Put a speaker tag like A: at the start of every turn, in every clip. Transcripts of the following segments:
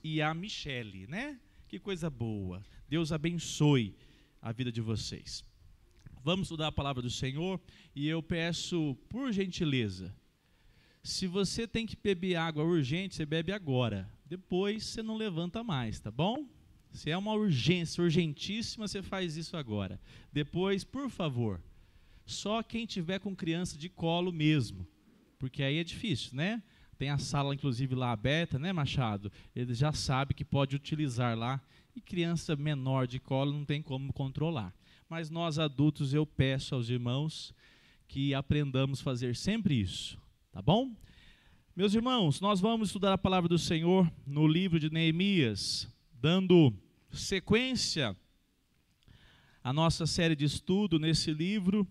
A: e a Michele, né? Que coisa boa. Deus abençoe a vida de vocês. Vamos estudar a palavra do Senhor e eu peço, por gentileza, se você tem que beber água urgente, você bebe agora. Depois você não levanta mais, tá bom? Se é uma urgência, urgentíssima, você faz isso agora. Depois, por favor, só quem tiver com criança de colo mesmo, porque aí é difícil, né? Tem a sala, inclusive, lá aberta, né, Machado? Ele já sabe que pode utilizar lá. E criança menor de colo não tem como controlar. Mas nós adultos, eu peço aos irmãos que aprendamos a fazer sempre isso, tá bom? Meus irmãos, nós vamos estudar a palavra do Senhor no livro de Neemias, dando sequência à nossa série de estudo nesse livro.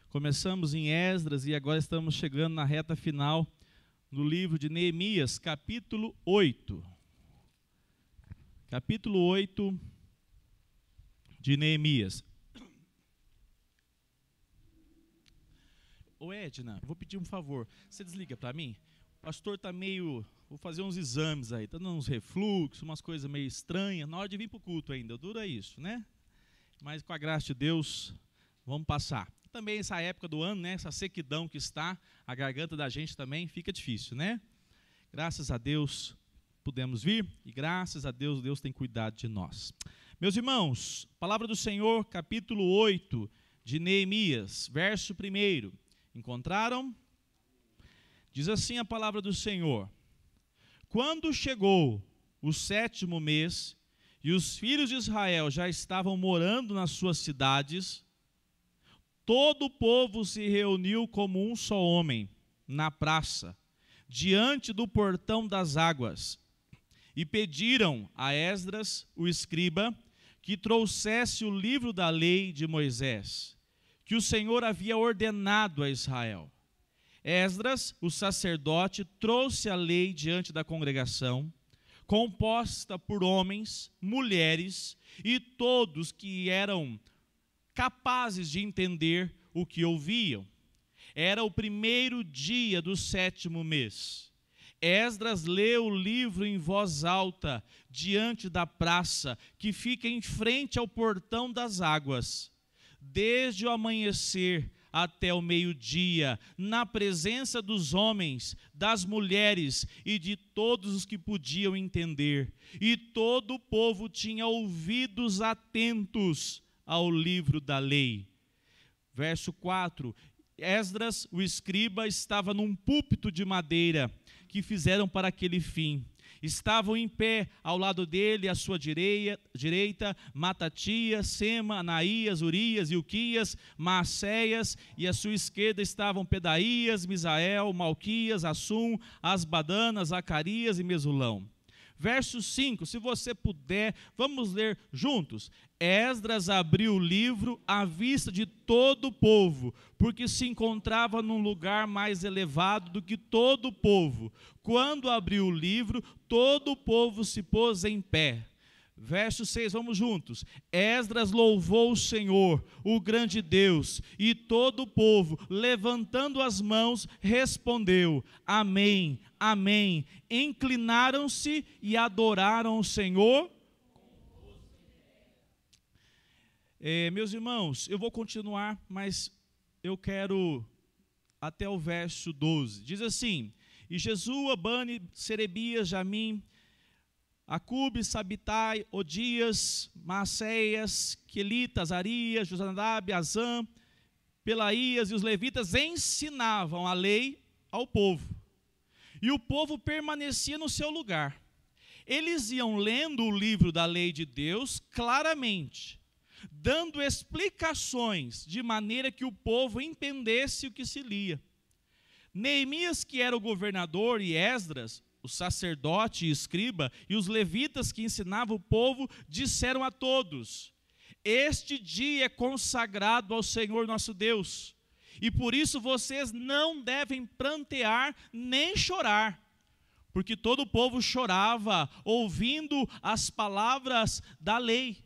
A: Começamos em Esdras e agora estamos chegando na reta final no livro de Neemias, capítulo 8. Capítulo 8 de Neemias. Ô Edna, vou pedir um favor, você desliga para mim? O pastor está meio, vou fazer uns exames aí, está dando uns refluxos, umas coisas meio estranhas, na hora de vir para o culto ainda, dura isso, né? Mas com a graça de Deus, vamos passar. Também essa época do ano, né, essa sequidão que está, a garganta da gente também fica difícil, né? Graças a Deus pudemos vir e graças a Deus, Deus tem cuidado de nós. Meus irmãos, palavra do Senhor, capítulo 8 de Neemias, verso 1. Encontraram? Diz assim a palavra do Senhor: quando chegou o 7º mês e os filhos de Israel já estavam morando nas suas cidades, todo o povo se reuniu como um só homem, na praça, diante do portão das águas, e pediram a Esdras, o escriba, que trouxesse o livro da lei de Moisés, que o Senhor havia ordenado a Israel. Esdras, o sacerdote, trouxe a lei diante da congregação, composta por homens, mulheres e todos que eram capazes de entender o que ouviam. Era o 1º dia do 7º mês. Esdras leu o livro em voz alta, diante da praça, que fica em frente ao portão das águas. Desde o amanhecer até o meio-dia, na presença dos homens, das mulheres e de todos os que podiam entender. E todo o povo tinha ouvidos atentos ao livro da lei. Verso 4, Esdras, o escriba, estava num púlpito de madeira que fizeram para aquele fim. Estavam em pé ao lado dele, à sua direita, Matatias, Sema, Anaías, Urias, Ilquias, Maacéias, e à sua esquerda estavam Pedaías, Misael, Malquias, Assum, Asbadana, Zacarias e Mesulão. Verso 5, se você puder, vamos ler juntos. Esdras abriu o livro à vista de todo o povo, porque se encontrava num lugar mais elevado do que todo o povo. Quando abriu o livro, todo o povo se pôs em pé. Verso 6, vamos juntos. Esdras louvou o Senhor, o grande Deus, e todo o povo, levantando as mãos, respondeu: Amém, Amém. Inclinaram-se e adoraram o Senhor. Meus irmãos, eu vou continuar, mas eu quero até o verso 12. Diz assim: E Jesua, Bani, Serebias, Jamim, Acube, Sabitai, Odias, Maacéias, Quelita, Azarias, Josanadab, Azam, Pelaías e os levitas ensinavam a lei ao povo. E o povo permanecia no seu lugar. Eles iam lendo o livro da lei de Deus claramente, dando explicações de maneira que o povo entendesse o que se lia. Neemias, que era o governador, e Esdras, o sacerdote e escriba, e os levitas que ensinavam o povo, disseram a todos: Este dia é consagrado ao Senhor nosso Deus, e por isso vocês não devem prantear nem chorar. Porque todo o povo chorava, ouvindo as palavras da lei.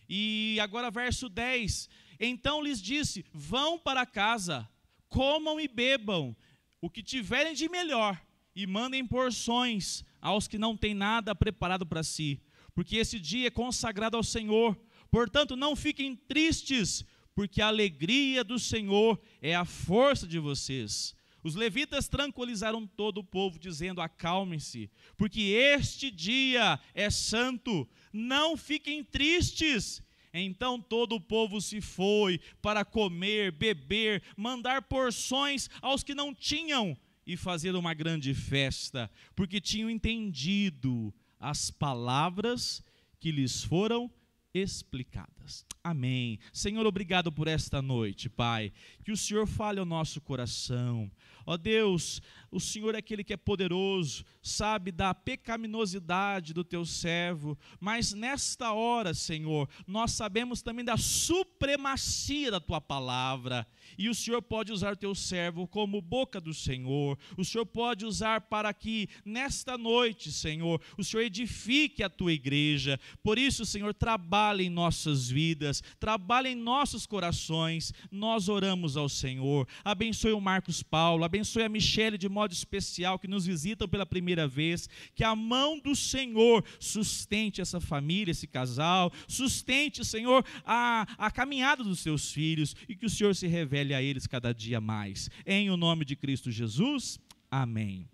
A: E agora verso 10, então lhes disse: vão para casa, comam e bebam o que tiverem de melhor, e mandem porções aos que não têm nada preparado para si, porque esse dia é consagrado ao Senhor. Portanto, não fiquem tristes, porque a alegria do Senhor é a força de vocês. Os levitas tranquilizaram todo o povo, dizendo: acalmem-se, porque este dia é santo, não fiquem tristes. Então todo o povo se foi para comer, beber, mandar porções aos que não tinham e fazer uma grande festa, porque tinham entendido as palavras que lhes foram explicadas. Amém. Senhor, obrigado por esta noite, Pai. Que o Senhor fale ao nosso coração. Ó Deus, o Senhor é aquele que é poderoso, sabe da pecaminosidade do teu servo, mas nesta hora, Senhor, nós sabemos também da supremacia da tua palavra, e o Senhor pode usar o teu servo como boca do Senhor. O Senhor pode usar para que nesta noite, Senhor, o Senhor edifique a tua igreja. Por isso, Senhor, trabalhe em nossas vidas, trabalhe em nossos corações. Nós oramos ao Senhor. Abençoe o Marcos Paulo, abençoe a Michele de modo especial, que nos visitam pela primeira vez. Que a mão do Senhor sustente essa família, esse casal, sustente, Senhor, a caminhada dos seus filhos, e que o Senhor se revele a eles cada dia mais. Em o nome de Cristo Jesus, amém.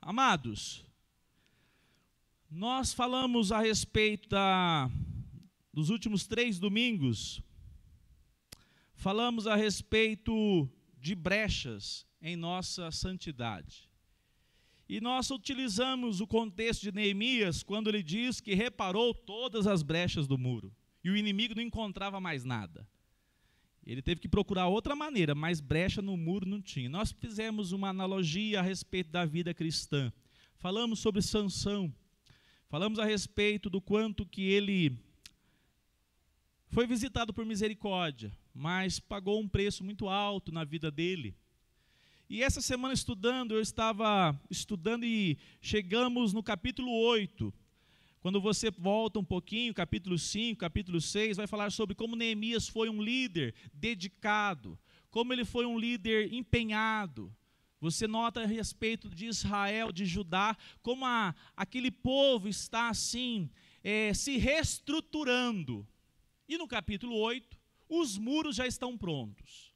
A: Amados, nós falamos a respeito dos últimos 3 domingos, falamos a respeito de brechas em nossa santidade. E nós utilizamos o contexto de Neemias, quando ele diz que reparou todas as brechas do muro, e o inimigo não encontrava mais nada. Ele teve que procurar outra maneira, mas brecha no muro não tinha. Nós fizemos uma analogia a respeito da vida cristã. Falamos sobre Sansão, falamos a respeito do quanto que ele foi visitado por misericórdia, mas pagou um preço muito alto na vida dele. E essa semana eu estava estudando e chegamos no capítulo 8. Quando você volta um pouquinho, capítulo 5, capítulo 6, vai falar sobre como Neemias foi um líder dedicado, como ele foi um líder empenhado. Você nota a respeito de Israel, de Judá, como aquele povo está assim, se reestruturando. E no capítulo 8, os muros já estão prontos.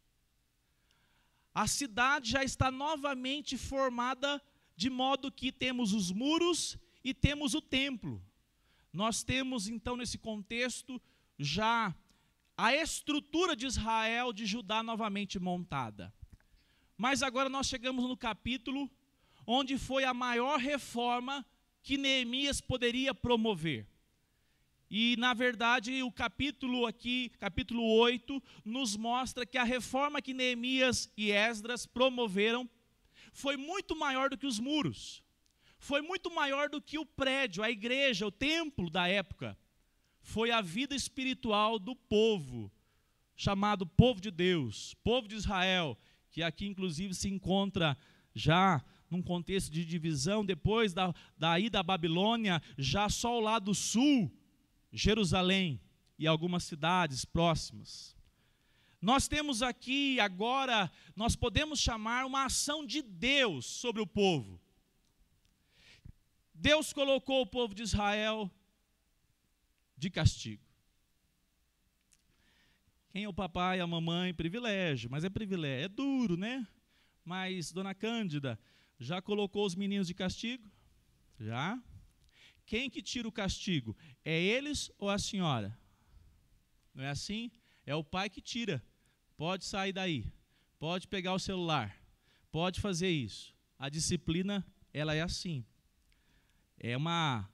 A: A cidade já está novamente formada, de modo que temos os muros e temos o templo. Nós temos então nesse contexto já a estrutura de Israel, de Judá novamente montada. Mas agora nós chegamos no capítulo onde foi a maior reforma que Neemias poderia promover. E, na verdade, o capítulo 8, nos mostra que a reforma que Neemias e Esdras promoveram foi muito maior do que os muros. Foi muito maior do que o prédio, a igreja, o templo da época. Foi a vida espiritual do povo, chamado povo de Deus, povo de Israel, que aqui inclusive se encontra já num contexto de divisão, depois da ida à Babilônia, já só o lado sul, Jerusalém e algumas cidades próximas. Nós temos aqui agora, nós podemos chamar uma ação de Deus sobre o povo. Deus colocou o povo de Israel de castigo. Quem é o papai e a mamãe? Privilégio, mas é privilégio, é duro, né? Mas, dona Cândida, já colocou os meninos de castigo? Já? Quem que tira o castigo? É eles ou a senhora? Não é assim? É o pai que tira. Pode sair daí, pode pegar o celular, pode fazer isso. A disciplina, ela é assim. É uma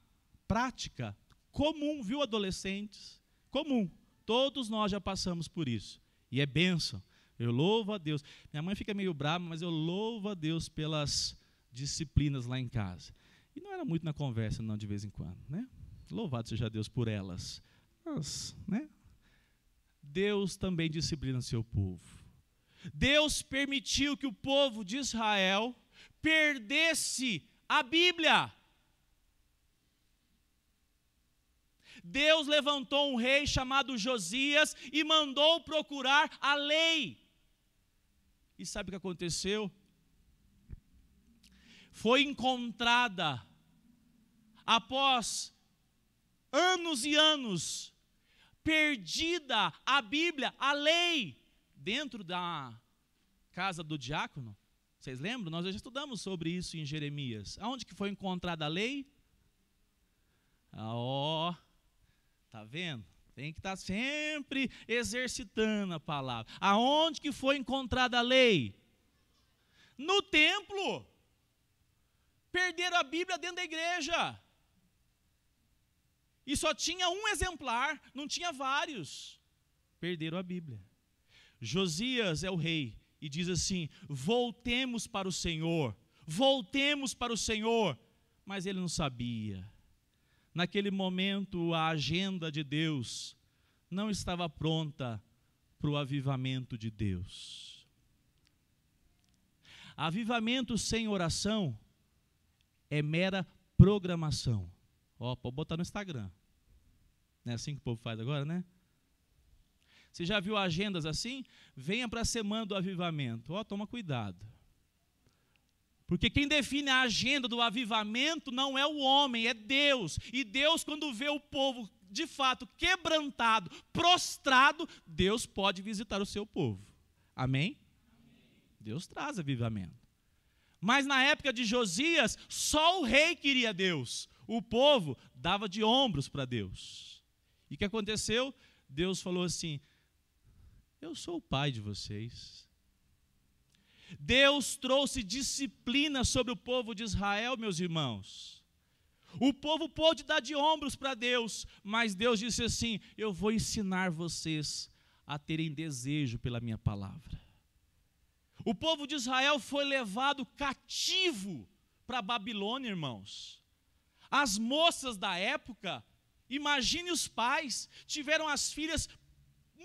A: prática comum, viu, adolescentes? Comum. Todos nós já passamos por isso. E é bênção. Eu louvo a Deus. Minha mãe fica meio brava, mas eu louvo a Deus pelas disciplinas lá em casa. E não era muito na conversa, não, de vez em quando, né? Louvado seja Deus por elas. Mas, né? Deus também disciplina seu povo. Deus permitiu que o povo de Israel perdesse a Bíblia. Deus levantou um rei chamado Josias e mandou procurar a lei. E sabe o que aconteceu? foi encontrada após anos e anos, perdida a Bíblia, a lei, dentro da casa do diácono. Vocês lembram? Nós já estudamos sobre isso em Jeremias. Aonde que foi encontrada a lei? Tá vendo? Tem que estar sempre exercitando a palavra. Aonde que foi encontrada a lei? No templo. Perderam a Bíblia dentro da igreja. E só tinha um exemplar, não tinha vários. Perderam a Bíblia. Josias é o rei e diz assim: voltemos para o Senhor, voltemos para o Senhor. Mas ele não sabia. Naquele momento, a agenda de Deus não estava pronta para o avivamento de Deus. Avivamento sem oração é mera programação. Pode botar no Instagram. Não é assim que o povo faz agora, né? Você já viu agendas assim? Venha para a semana do avivamento. Toma cuidado. Porque quem define a agenda do avivamento não é o homem, é Deus. E Deus, quando vê o povo de fato quebrantado, prostrado, Deus pode visitar o seu povo. Amém? Deus traz avivamento. Mas na época de Josias, só o rei queria Deus. O povo dava de ombros para Deus. E o que aconteceu? Deus falou assim: eu sou o pai de vocês. Deus trouxe disciplina sobre o povo de Israel, meus irmãos. O povo pôde dar de ombros para Deus, mas Deus disse assim: eu vou ensinar vocês a terem desejo pela minha palavra. O povo de Israel foi levado cativo para a Babilônia, irmãos. As moças da época, imagine os pais, tiveram as filhas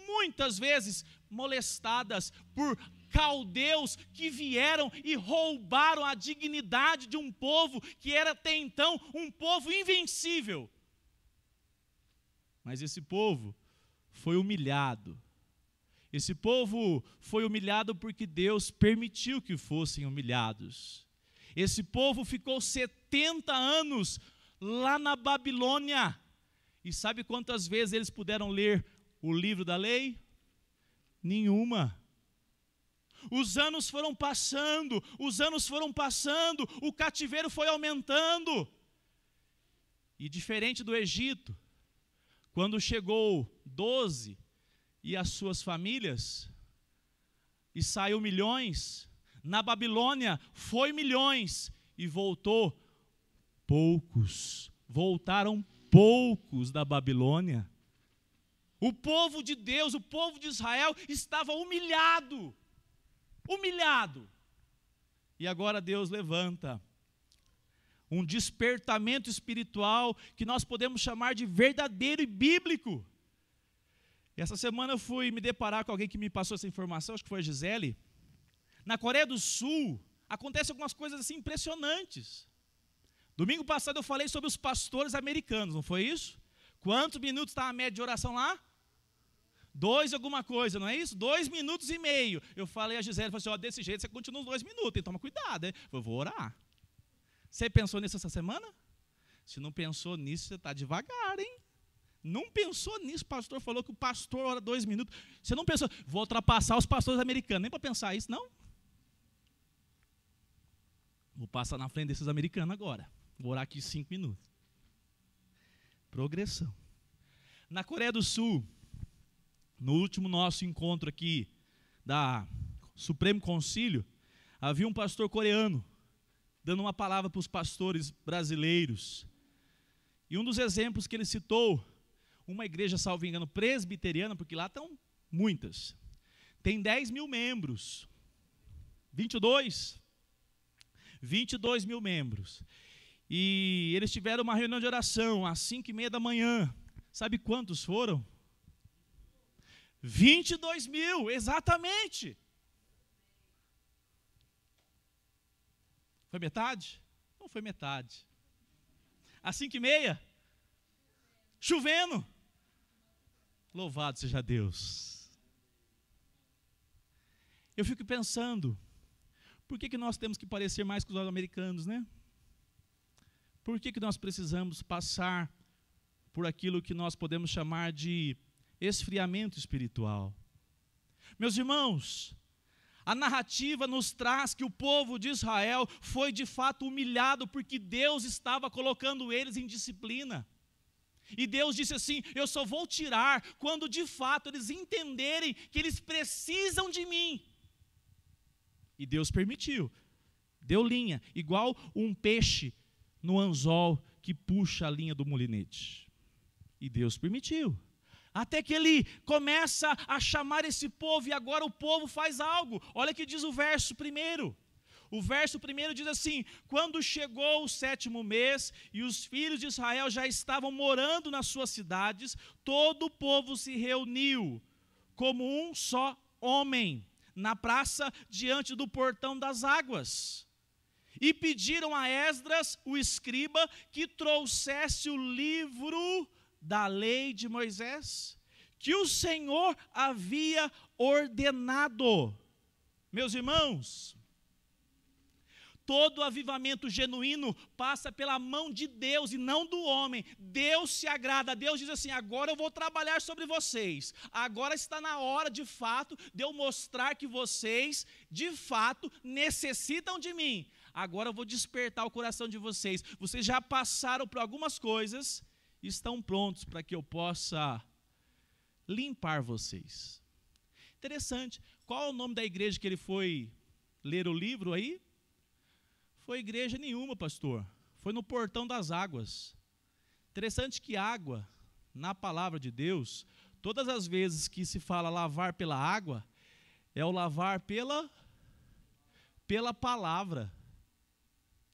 A: muitas vezes molestadas por caldeus que vieram e roubaram a dignidade de um povo que era até então um povo invencível. Mas esse povo foi humilhado. Esse povo foi humilhado porque Deus permitiu que fossem humilhados. Esse povo ficou 70 anos lá na Babilônia. E sabe quantas vezes eles puderam ler o livro da lei? Nenhuma. Os anos foram passando, o cativeiro foi aumentando. E diferente do Egito, quando chegou 12 e as suas famílias, e saiu milhões, na Babilônia foi milhões e voltou poucos. Voltaram poucos da Babilônia. O povo de Deus, o povo de Israel estava humilhado. E agora Deus levanta um despertamento espiritual que nós podemos chamar de verdadeiro e bíblico. E essa semana eu fui me deparar com alguém que me passou essa informação, acho que foi a Gisele. Na Coreia do Sul, acontecem algumas coisas assim impressionantes. Domingo passado eu falei sobre os pastores americanos, não foi isso? Quantos minutos está a média de oração lá? 2 alguma coisa, não é isso? 2 minutos e meio. Eu falei a Gisele, falei assim, desse jeito você continua uns 2 minutos, então toma cuidado, hein? Eu vou orar. Você pensou nisso essa semana? Se não pensou nisso, você está devagar, hein? Não pensou nisso, o pastor falou que o pastor ora 2 minutos. Você não pensou, vou ultrapassar os pastores americanos, nem para pensar isso, não? Vou passar na frente desses americanos agora. Vou orar aqui 5 minutos. Progressão. Na Coreia do Sul, no último nosso encontro aqui da Supremo Concílio, havia um pastor coreano dando uma palavra para os pastores brasileiros. E um dos exemplos que ele citou, uma igreja, salvo engano, presbiteriana, porque lá estão muitas, tem 10 mil membros, 22 mil membros. E eles tiveram uma reunião de oração às 5:30 da manhã. Sabe quantos foram? 22 mil, exatamente. Foi metade? Não foi metade. Às 5:30, chovendo. Louvado seja Deus. Eu fico pensando, Por que nós temos que parecer mais que os americanos, né? Por que nós precisamos passar por aquilo que nós podemos chamar de esfriamento espiritual? Meus irmãos, a narrativa nos traz que o povo de Israel foi de fato humilhado porque Deus estava colocando eles em disciplina. E Deus disse assim: eu só vou tirar quando de fato eles entenderem que eles precisam de mim. E Deus permitiu, deu linha, igual um peixe no anzol que puxa a linha do molinete. E Deus permitiu. Até que ele começa a chamar esse povo, e agora o povo faz algo. Olha o que diz o verso primeiro. O verso primeiro diz assim: quando chegou o 7º mês, e os filhos de Israel já estavam morando nas suas cidades, todo o povo se reuniu, como um só homem, na praça diante do portão das águas. E pediram a Esdras, o escriba, que trouxesse o livro da lei de Moisés, que o Senhor havia ordenado. Meus irmãos, todo avivamento genuíno passa pela mão de Deus e não do homem. Deus se agrada, Deus diz assim: agora eu vou trabalhar sobre vocês, agora está na hora de fato de eu mostrar que vocês de fato necessitam de mim. Agora eu vou despertar o coração de vocês. Vocês já passaram por algumas coisas, estão prontos para que eu possa limpar vocês. Interessante. Qual é o nome da igreja que ele foi ler o livro aí? Foi igreja nenhuma, pastor. Foi no portão das águas. Interessante que água, na palavra de Deus, todas as vezes que se fala lavar pela água, é o lavar pela palavra.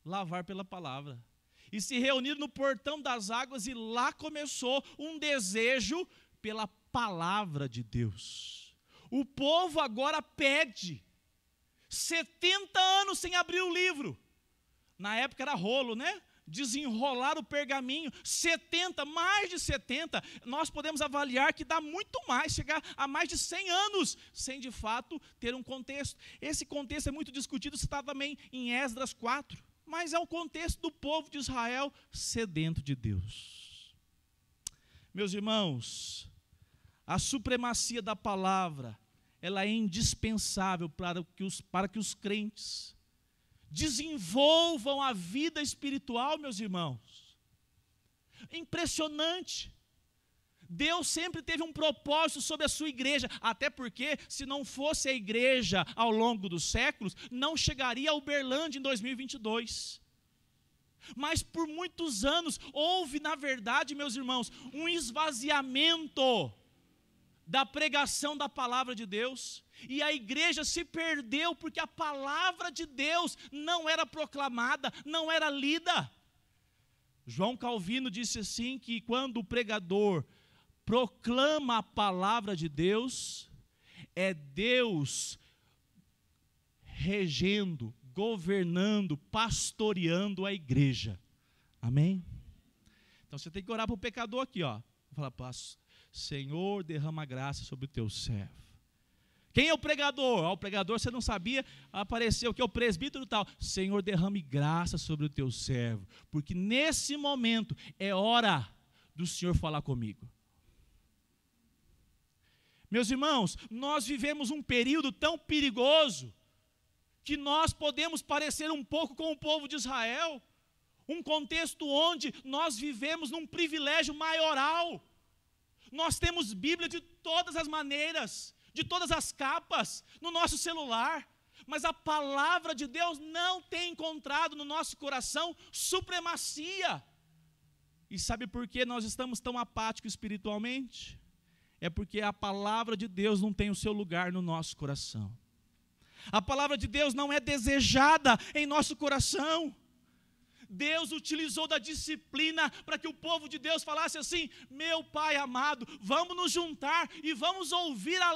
A: Lavar pela palavra. E se reuniram no portão das águas, e lá começou um desejo pela palavra de Deus. O povo agora pede. 70 anos sem abrir o livro. Na época era rolo, né? Desenrolar o pergaminho. 70, mais de 70. Nós podemos avaliar que dá muito mais, chegar a mais de 100 anos, sem de fato ter um contexto. Esse contexto é muito discutido, está também em Esdras 4. Mas é o contexto do povo de Israel sedento de Deus. Meus irmãos, a supremacia da palavra, ela é indispensável para que os crentes desenvolvam a vida espiritual, meus irmãos. Impressionante. Deus sempre teve um propósito sobre a sua igreja, até porque, se não fosse a igreja ao longo dos séculos, não chegaria a Uberlândia em 2022. Mas por muitos anos, houve, na verdade, meus irmãos, um esvaziamento da pregação da palavra de Deus, e a igreja se perdeu, porque a palavra de Deus não era proclamada, não era lida. João Calvino disse assim, que quando o pregador proclama a palavra de Deus, é Deus regendo, governando, pastoreando a igreja. Amém? Então você tem que orar para o pecador aqui, ó. Falar: Senhor, derrama graça sobre o teu servo. Quem é o pregador? O pregador, você não sabia, apareceu que é o presbítero tal. Senhor, derrame graça sobre o teu servo, porque nesse momento é hora do Senhor falar comigo. Meus irmãos, nós vivemos um período tão perigoso que nós podemos parecer um pouco com o povo de Israel, um contexto onde nós vivemos num privilégio maioral. Nós temos Bíblia de todas as maneiras, de todas as capas, no nosso celular, mas a palavra de Deus não tem encontrado no nosso coração supremacia. E sabe por que nós estamos tão apáticos espiritualmente? É porque a palavra de Deus não tem o seu lugar no nosso coração. A palavra de Deus não é desejada em nosso coração. Deus utilizou da disciplina para que o povo de Deus falasse assim: meu Pai amado, vamos nos juntar e vamos ouvir a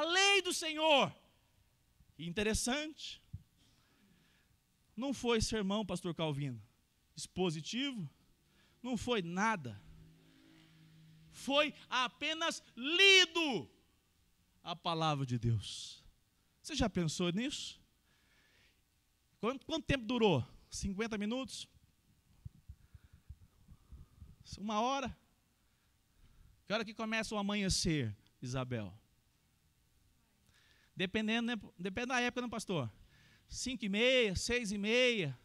A: lei do Senhor. E interessante, não foi sermão, pastor Calvino, expositivo, não foi nada. Foi apenas lido a palavra de Deus. Você já pensou nisso? Quanto tempo durou? 50 minutos? 1 hora? Que hora que começa o amanhecer, Isabel? Dependendo, né? Depende da época, né, pastor? 5h30, 6h30.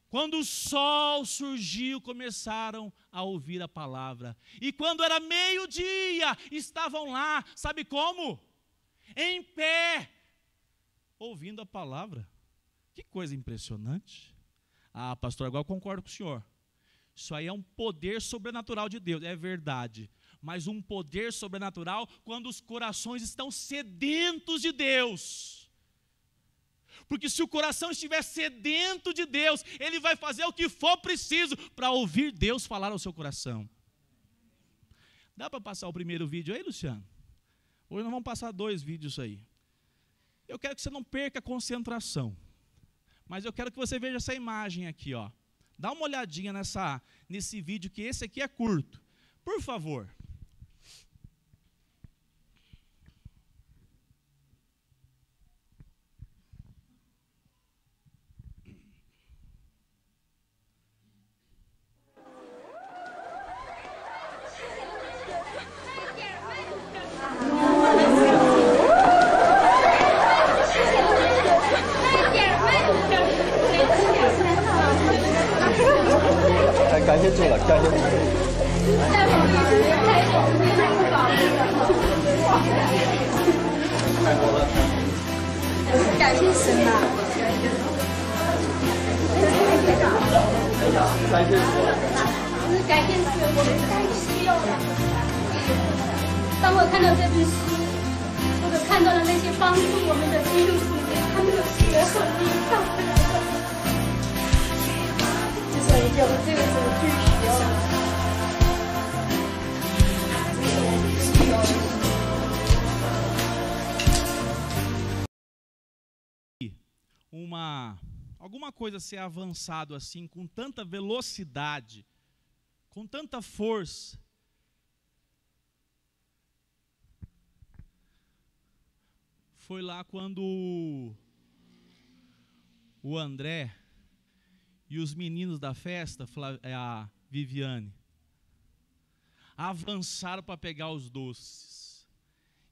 A: Quando o sol surgiu, começaram a ouvir a palavra. E quando era meio-dia, estavam lá, sabe como? Em pé, ouvindo a palavra. Que coisa impressionante. Ah, pastor, agora eu concordo com o senhor. Isso aí é um poder sobrenatural de Deus, é verdade. Mas um poder sobrenatural quando os corações estão sedentos de Deus. Porque se o coração estiver sedento de Deus, ele vai fazer o que for preciso para ouvir Deus falar ao seu coração. Dá para passar o primeiro vídeo aí, Luciano? Hoje nós vamos passar 2 vídeos aí. Eu quero que você não perca a concentração. Mas eu quero que você veja essa imagem aqui, ó. Dá uma olhadinha nesse vídeo, que esse aqui é curto. Por favor.
B: 当我看到这本书，或者看到了那些帮助我们的基督徒，他们的血很厉害，所以就这个时候去使用。
A: Alguma coisa ser avançado assim, com tanta velocidade, com tanta força. Foi lá quando o André e os meninos da festa, a Viviane, avançaram para pegar os doces.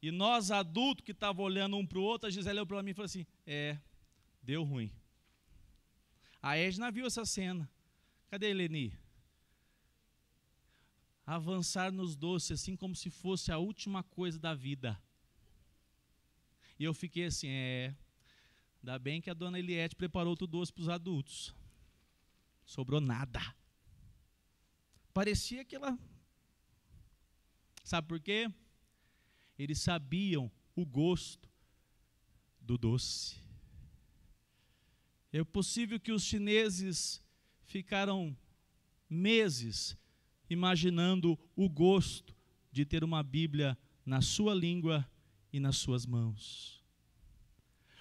A: E nós adultos que estavam olhando um para o outro, a Gisele olhou para mim e falou assim, deu ruim. A Edna viu essa cena. Cadê a Eleni? Avançar nos doces assim como se fosse a última coisa da vida. E eu fiquei assim, ainda bem que a dona Eliette preparou outro doce para os adultos. Sobrou nada. Parecia que ela... Sabe por quê? Eles sabiam o gosto do doce. É possível que os chineses ficaram meses imaginando o gosto de ter uma Bíblia na sua língua e nas suas mãos.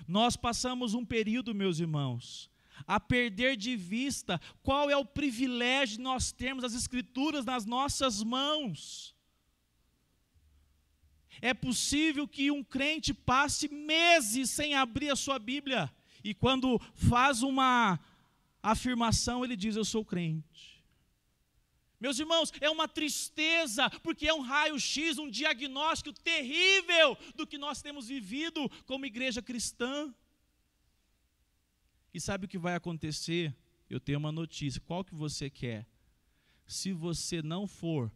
A: Nós passamos um período, meus irmãos, a perder de vista qual é o privilégio de nós termos as Escrituras nas nossas mãos. É possível que um crente passe meses sem abrir a sua Bíblia. E quando faz uma afirmação, ele diz, eu sou crente. Meus irmãos, é uma tristeza, porque é um raio-x, um diagnóstico terrível do que nós temos vivido como igreja cristã. E sabe o que vai acontecer? Eu tenho uma notícia, qual que você quer? Se você não for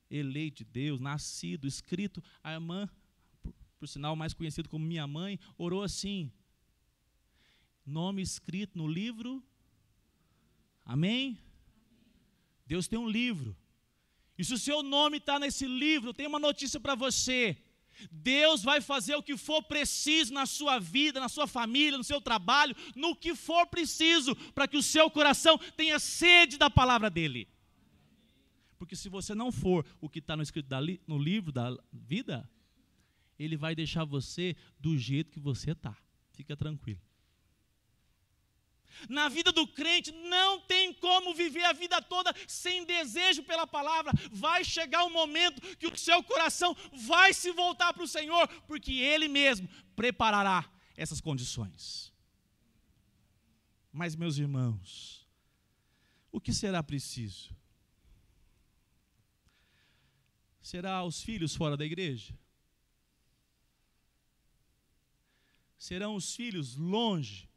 A: eleito de Deus, nascido, escrito, a irmã, por sinal mais conhecido como minha mãe, orou assim, nome escrito no livro, amém? Deus tem um livro, e se o seu nome está nesse livro, tem uma notícia para você, Deus vai fazer o que for preciso na sua vida, na sua família, no seu trabalho, no que for preciso, para que o seu coração tenha sede da palavra dEle. Porque se você não for o que está no livro da vida, Ele vai deixar você do jeito que você está. Fica tranquilo. Na vida do crente não tem como viver a vida toda sem desejo pela palavra. Vai chegar um momento que o seu coração vai se voltar para o Senhor, porque Ele mesmo preparará essas condições. Mas, meus irmãos, o que será preciso? Será os filhos fora da igreja? Serão os filhos longe?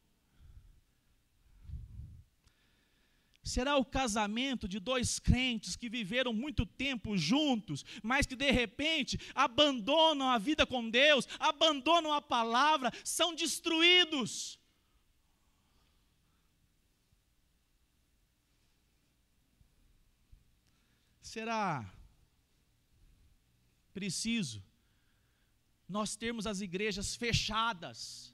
A: Será o casamento de dois crentes que viveram muito tempo juntos, mas que de repente abandonam a vida com Deus, abandonam a palavra, são destruídos? Será preciso nós termos as igrejas fechadas?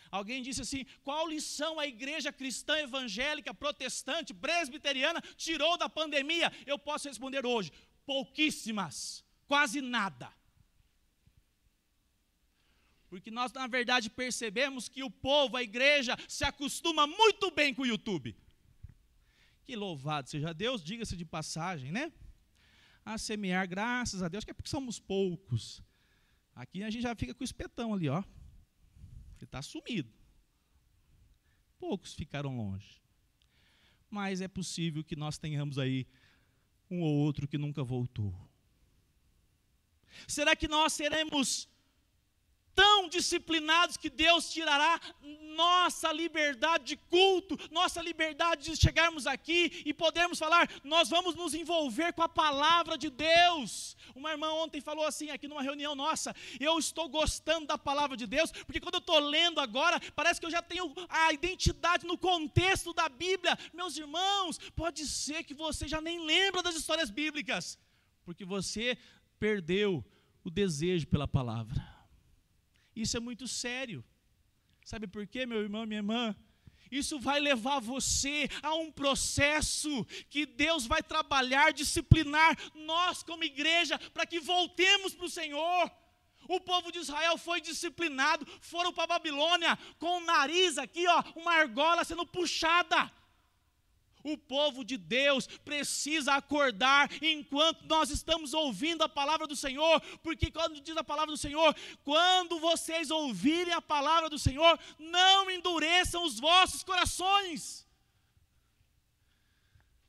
A: Alguém disse assim: qual lição a igreja cristã, evangélica, protestante, presbiteriana tirou da pandemia? Eu posso responder hoje: pouquíssimas, quase nada. Porque nós, na verdade, percebemos que o povo, a igreja, se acostuma muito bem com o YouTube. Que louvado seja Deus, diga-se de passagem, né? A semear, graças a Deus, que é porque somos poucos. Aqui a gente já fica com o espetão ali, ó. Ele está sumido. Poucos ficaram longe. Mas é possível que nós tenhamos aí um ou outro que nunca voltou. Será que nós seremos tão disciplinados que Deus tirará nossa liberdade de culto, nossa liberdade de chegarmos aqui e podermos falar, nós vamos nos envolver com a palavra de Deus? Uma irmã ontem falou assim, aqui numa reunião nossa: eu estou gostando da palavra de Deus, porque quando eu estou lendo agora, parece que eu já tenho a identidade no contexto da Bíblia. Meus irmãos, pode ser que você já nem lembra das histórias bíblicas, porque você perdeu o desejo pela palavra. Isso é muito sério. Sabe por quê, meu irmão, minha irmã? Isso vai levar você a um processo que Deus vai trabalhar, disciplinar nós como igreja, para que voltemos para o Senhor. O povo de Israel foi disciplinado, foram para a Babilônia com o nariz aqui, ó, uma argola sendo puxada. O povo de Deus precisa acordar enquanto nós estamos ouvindo a palavra do Senhor, porque quando diz a palavra do Senhor, quando vocês ouvirem a palavra do Senhor, não endureçam os vossos corações.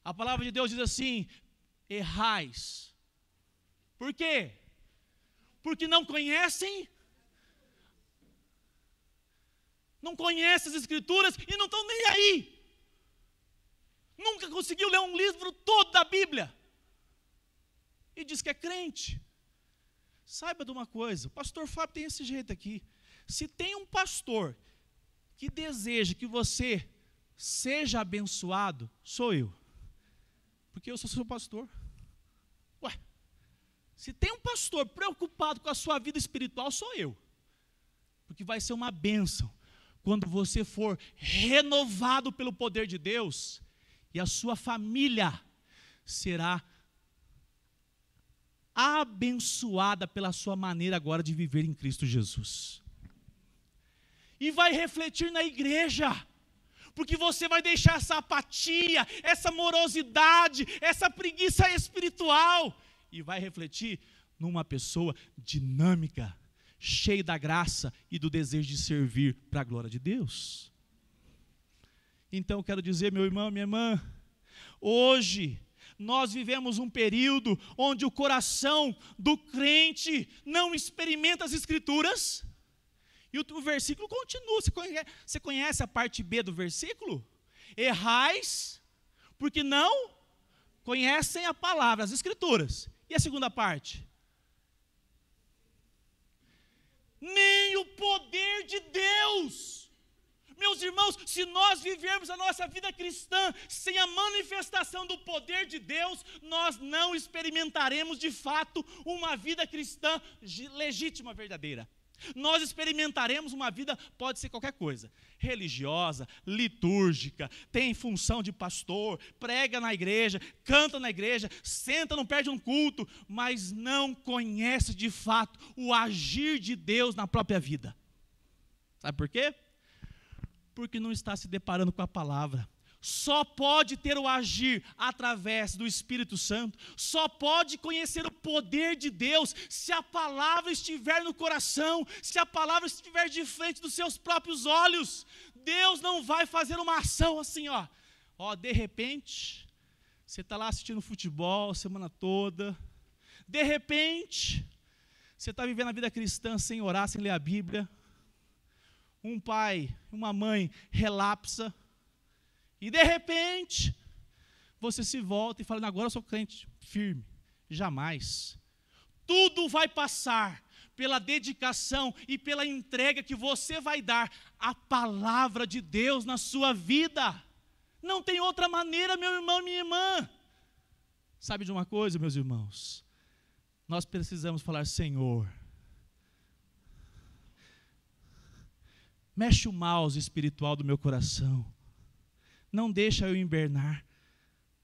A: A palavra de Deus diz assim: errais. Por quê? Porque não conhecem as Escrituras e não estão nem aí. Nunca conseguiu ler um livro todo da Bíblia. E diz que é crente. Saiba de uma coisa, o pastor Fábio tem esse jeito aqui. Se tem um pastor que deseja que você seja abençoado, sou eu. Porque eu sou seu pastor. Ué, se tem um pastor preocupado com a sua vida espiritual, sou eu. Porque vai ser uma bênção quando você for renovado pelo poder de Deus. E a sua família será abençoada pela sua maneira agora de viver em Cristo Jesus. E vai refletir na igreja, porque você vai deixar essa apatia, essa morosidade, essa preguiça espiritual, e vai refletir numa pessoa dinâmica, cheia da graça e do desejo de servir para a glória de Deus. Então eu quero dizer, meu irmão, minha irmã, hoje nós vivemos um período onde o coração do crente não experimenta as Escrituras, e o versículo continua. Você conhece a parte B do versículo? Errais, porque não conhecem a palavra, as Escrituras. E a segunda parte? Nem o poder de Deus. Meus irmãos, se nós vivermos a nossa vida cristã sem a manifestação do poder de Deus, nós não experimentaremos de fato uma vida cristã legítima, verdadeira. Nós experimentaremos uma vida, pode ser qualquer coisa, religiosa, litúrgica, tem função de pastor, prega na igreja, canta na igreja, senta, não perde um culto, mas não conhece de fato o agir de Deus na própria vida. Sabe por quê? Porque não está se deparando com a palavra. Só pode ter o agir através do Espírito Santo, só pode conhecer o poder de Deus se a palavra estiver no coração, se a palavra estiver de frente dos seus próprios olhos. Deus não vai fazer uma ação assim, ó, de repente, você está lá assistindo futebol a semana toda, de repente, você está vivendo a vida cristã sem orar, sem ler a Bíblia, um pai, uma mãe relapsa, e de repente, você se volta e fala, agora eu sou crente firme. Jamais. Tudo vai passar pela dedicação e pela entrega que você vai dar à palavra de Deus na sua vida. Não tem outra maneira, meu irmão, minha irmã. Sabe de uma coisa, meus irmãos? Nós precisamos falar, Senhor, mexe o mouse espiritual do meu coração. Não deixa eu hibernar.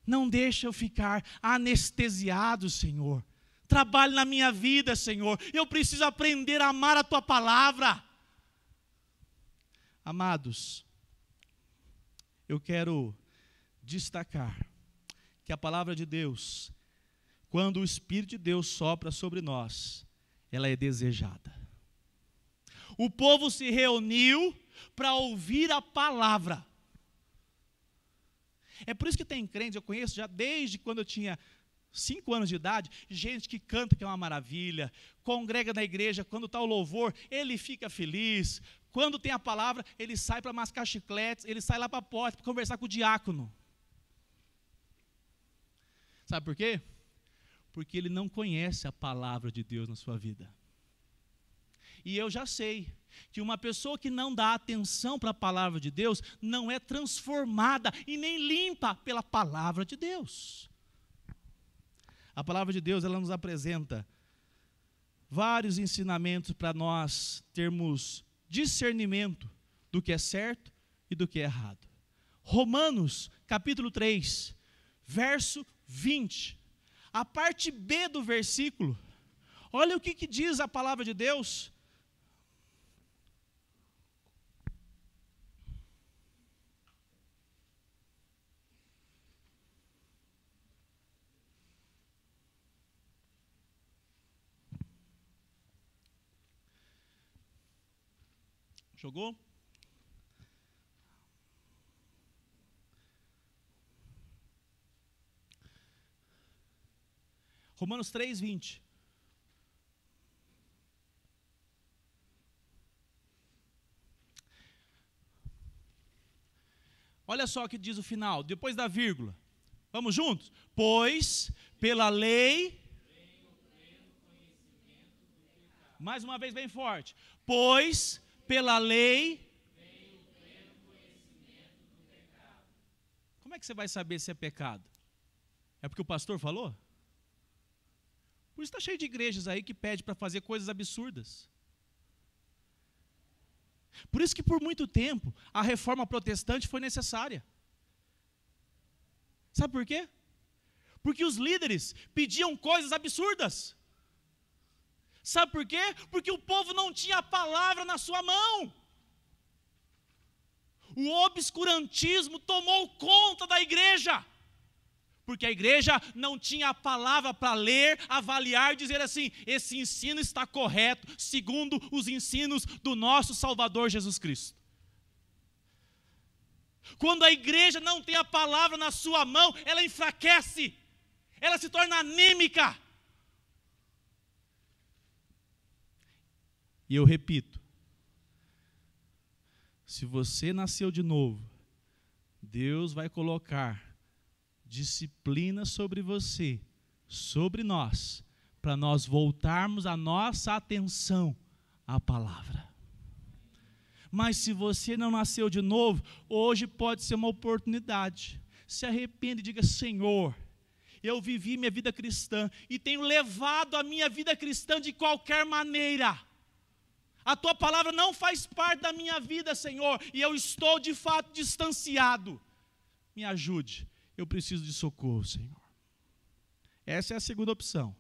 A: Não deixa eu ficar anestesiado, Senhor. Trabalhe na minha vida, Senhor. Eu preciso aprender a amar a Tua palavra. Amados, eu quero destacar que a palavra de Deus, quando o Espírito de Deus sopra sobre nós, ela é desejada. O povo se reuniu para ouvir a palavra. É por isso que tem crentes, eu conheço já desde quando eu tinha 5 anos de idade, gente que canta que é uma maravilha, congrega na igreja, quando está o louvor, ele fica feliz, quando tem a palavra, ele sai para mascar chicletes, ele sai lá para a porta para conversar com o diácono. Sabe por quê? Porque ele não conhece a palavra de Deus na sua vida. E eu já sei que uma pessoa que não dá atenção para a palavra de Deus não é transformada e nem limpa pela palavra de Deus. A palavra de Deus, ela nos apresenta vários ensinamentos para nós termos discernimento do que é certo e do que é errado. Romanos, capítulo 3, verso 20. A parte B do versículo, olha o que diz a palavra de Deus. Jogou? Romanos 3, 20. Olha só o que diz o final, depois da vírgula. Vamos juntos? Pois, pela lei... Mais uma vez bem forte. Pois, pela lei... Como é que você vai saber se é pecado? É porque o pastor falou? Por isso está cheio de igrejas aí que pede para fazer coisas absurdas. Por isso que por muito tempo a reforma protestante foi necessária. Sabe por quê? Porque os líderes pediam coisas absurdas. Sabe por quê? Porque o povo não tinha a palavra na sua mão. O obscurantismo tomou conta da igreja. Porque a igreja não tinha a palavra para ler, avaliar e dizer assim, esse ensino está correto, segundo os ensinos do nosso Salvador Jesus Cristo. Quando a igreja não tem a palavra na sua mão, ela enfraquece, ela se torna anêmica. E eu repito, se você nasceu de novo, Deus vai colocar disciplina sobre você, sobre nós, para nós voltarmos a nossa atenção à palavra. Mas se você não nasceu de novo, hoje pode ser uma oportunidade. Se arrependa e diga, Senhor, eu vivi minha vida cristã e tenho levado a minha vida cristã de qualquer maneira. A Tua palavra não faz parte da minha vida, Senhor, e eu estou de fato distanciado. Me ajude. Eu preciso de socorro, Senhor. Essa é a segunda opção.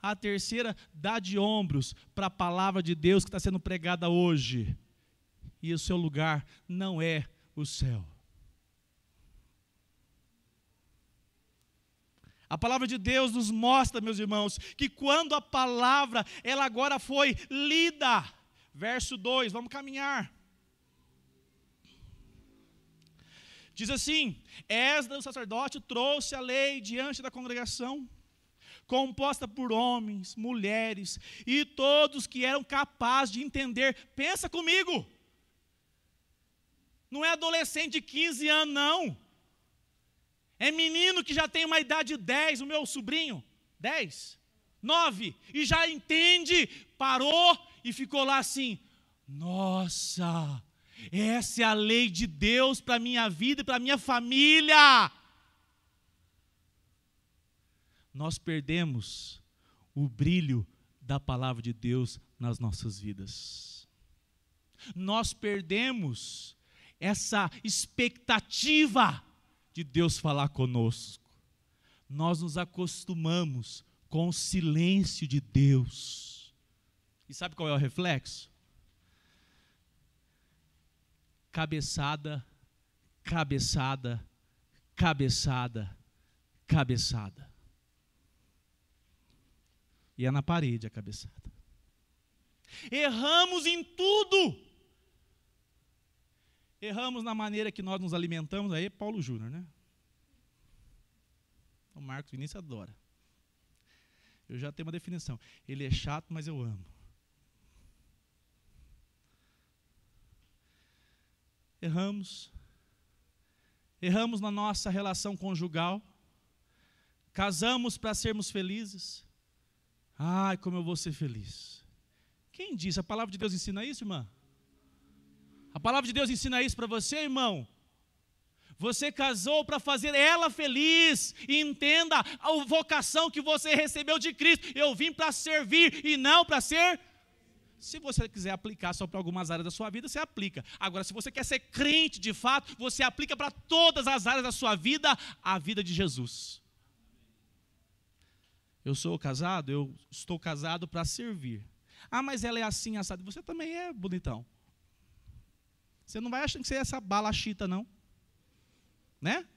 A: A terceira, dá de ombros para a palavra de Deus que está sendo pregada hoje. E o seu lugar não é o céu. A palavra de Deus nos mostra, meus irmãos, que quando a palavra, ela agora foi lida. Verso 2, vamos caminhar. Diz assim: Esdras, o sacerdote, trouxe a lei diante da congregação, composta por homens, mulheres e todos que eram capazes de entender. Pensa comigo, não é adolescente de 15 anos, não. É menino que já tem uma idade de 10, o meu sobrinho, 10, 9, e já entende, parou e ficou lá assim: nossa, essa é a lei de Deus para a minha vida e para a minha família. Nós perdemos o brilho da palavra de Deus nas nossas vidas. Nós perdemos essa expectativa de Deus falar conosco. Nós nos acostumamos com o silêncio de Deus. E sabe qual é o reflexo? Cabeçada, cabeçada, cabeçada, cabeçada. E é na parede a cabeçada. Erramos em tudo. Erramos na maneira que nós nos alimentamos. Aí é Paulo Júnior, né? O Marcos Vinícius adora. Eu já tenho uma definição. Ele é chato, mas eu amo. Erramos. Erramos na nossa relação conjugal. Casamos para sermos felizes. Ai, como eu vou ser feliz. Quem disse? A palavra de Deus ensina isso, irmã? A palavra de Deus ensina isso para você, irmão? Você casou para fazer ela feliz. E entenda a vocação que você recebeu de Cristo. Eu vim para servir e não para ser. Se você quiser aplicar só para algumas áreas da sua vida, você aplica. Agora, se você quer ser crente de fato, você aplica para todas as áreas da sua vida, a vida de Jesus. Eu sou casado, eu estou casado para servir. Ah, mas ela é assim, assado. Você também é bonitão. Você não vai achando que você é essa balachita, não. Né?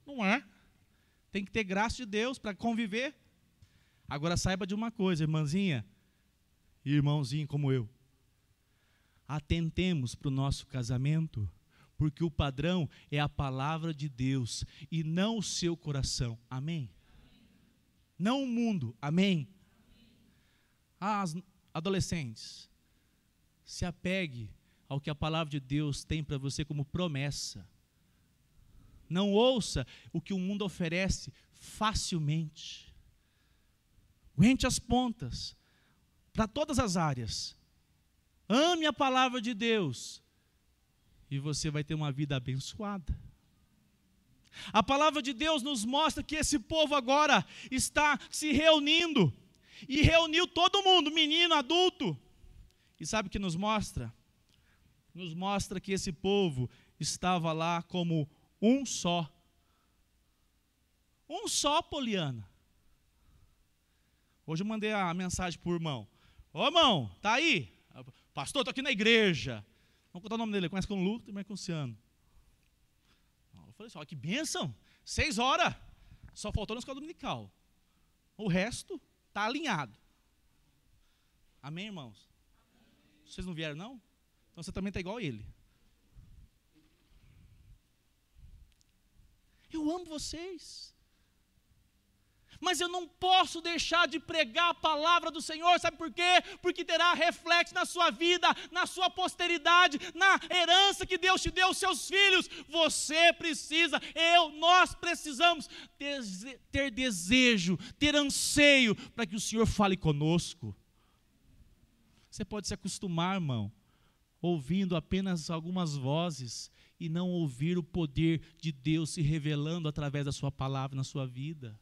A: Não é. Tem que ter graça de Deus para conviver. Agora saiba de uma coisa, irmãzinha e irmãozinho como eu. Atentemos para o nosso casamento, porque o padrão é a palavra de Deus e não o seu coração. Amém? Não o mundo. Amém? As adolescentes, se apegue ao que a palavra de Deus tem para você como promessa. Não ouça o que o mundo oferece facilmente. Aguente as pontas para todas as áreas. Ame a palavra de Deus e você vai ter uma vida abençoada. A palavra de Deus nos mostra que esse povo agora está se reunindo. E reuniu todo mundo, menino, adulto. E sabe o que nos mostra? Nos mostra que esse povo estava lá como um só. Um só, Poliana. Hoje eu mandei a mensagem para o irmão. Ô irmão, tá aí? Pastor, estou aqui na igreja. Vamos contar o nome dele, ele começa com Lu, termina com Luciano. Eu falei assim, ó, que bênção, 6 horas. Só faltou na escola dominical. O resto está alinhado. Amém, irmãos? Vocês não vieram, não? Então você também está igual a ele. Eu amo vocês. Mas eu não posso deixar de pregar a palavra do Senhor, sabe por quê? Porque terá reflexo na sua vida, na sua posteridade, na herança que Deus te deu aos seus filhos. Você precisa, nós precisamos ter desejo, ter anseio para que o Senhor fale conosco. Você pode se acostumar, irmão, ouvindo apenas algumas vozes e não ouvir o poder de Deus se revelando através da sua palavra na sua vida.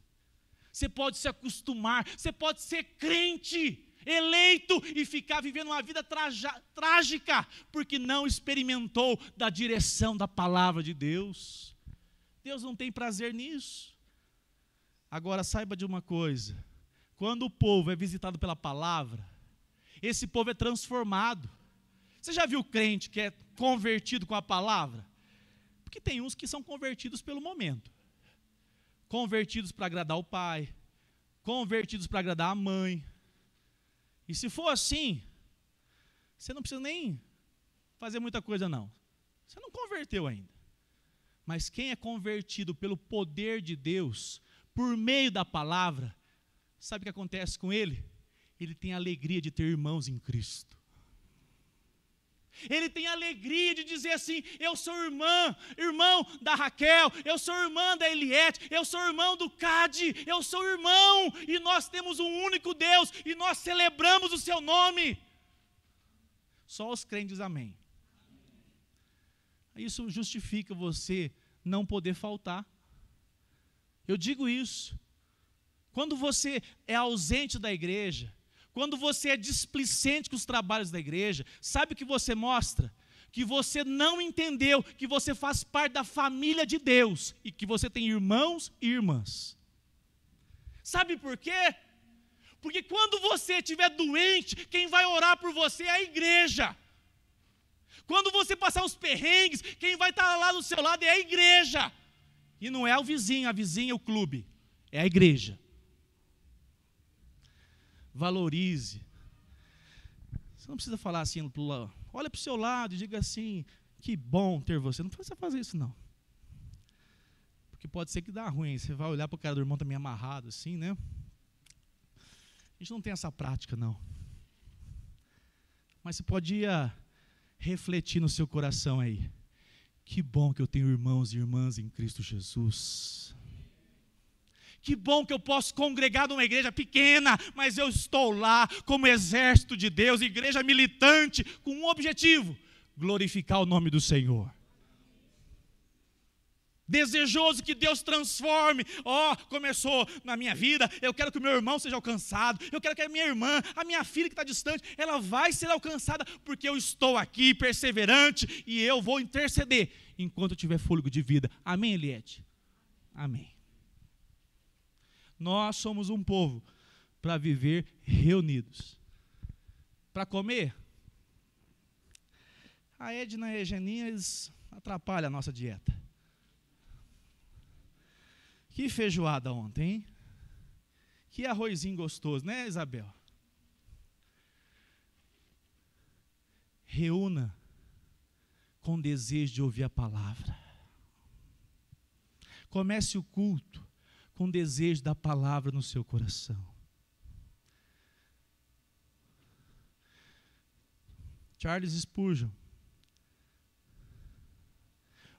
A: Você pode se acostumar, você pode ser crente, eleito e ficar vivendo uma vida trágica, porque não experimentou da direção da palavra de Deus. Deus não tem prazer nisso. Agora saiba de uma coisa, quando o povo é visitado pela palavra, esse povo é transformado. Você já viu crente que é convertido com a palavra? Porque tem uns que são convertidos pelo momento. Convertidos para agradar o pai, convertidos para agradar a mãe. E se for assim, você não precisa nem fazer muita coisa não. Você não converteu ainda. Mas quem é convertido pelo poder de Deus, por meio da palavra, sabe o que acontece com ele? Ele tem a alegria de ter irmãos em Cristo. Ele tem a alegria de dizer assim: eu sou irmão da Raquel, eu sou irmã da Eliette, eu sou irmão do Cade, eu sou irmão, e nós temos um único Deus, e nós celebramos o seu nome. Só os crentes, amém. Isso justifica você não poder faltar. Eu digo isso. Quando você é ausente da igreja, quando você é displicente com os trabalhos da igreja, sabe o que você mostra? Que você não entendeu que você faz parte da família de Deus e que você tem irmãos e irmãs. Sabe por quê? Porque quando você estiver doente, quem vai orar por você é a igreja. Quando você passar os perrengues, quem vai estar lá do seu lado é a igreja. E não é o vizinho, a vizinha é o clube, é a igreja. Valorize. Você não precisa falar assim, olha para o seu lado e diga assim: que bom ter você. Não precisa fazer isso não. Porque pode ser que dá ruim. Você vai olhar para o cara do irmão também amarrado assim, né? A gente não tem essa prática não. Mas você pode refletir no seu coração aí: que bom que eu tenho irmãos e irmãs em Cristo Jesus. Que bom que eu posso congregar numa igreja pequena, mas eu estou lá como exército de Deus, igreja militante, com um objetivo: glorificar o nome do Senhor. Desejoso que Deus transforme. Começou na minha vida, eu quero que o meu irmão seja alcançado, eu quero que a minha irmã, a minha filha que está distante, ela vai ser alcançada, porque eu estou aqui perseverante e eu vou interceder enquanto eu tiver fôlego de vida. Amém, Eliette? Amém. Nós somos um povo para viver reunidos. Para comer, a Edna e a Geninha, eles atrapalham a nossa dieta. Que feijoada ontem, hein? Que arrozinho gostoso, né, Isabel? Reúna com desejo de ouvir a palavra. Comece o culto com desejo da palavra no seu coração. Charles Spurgeon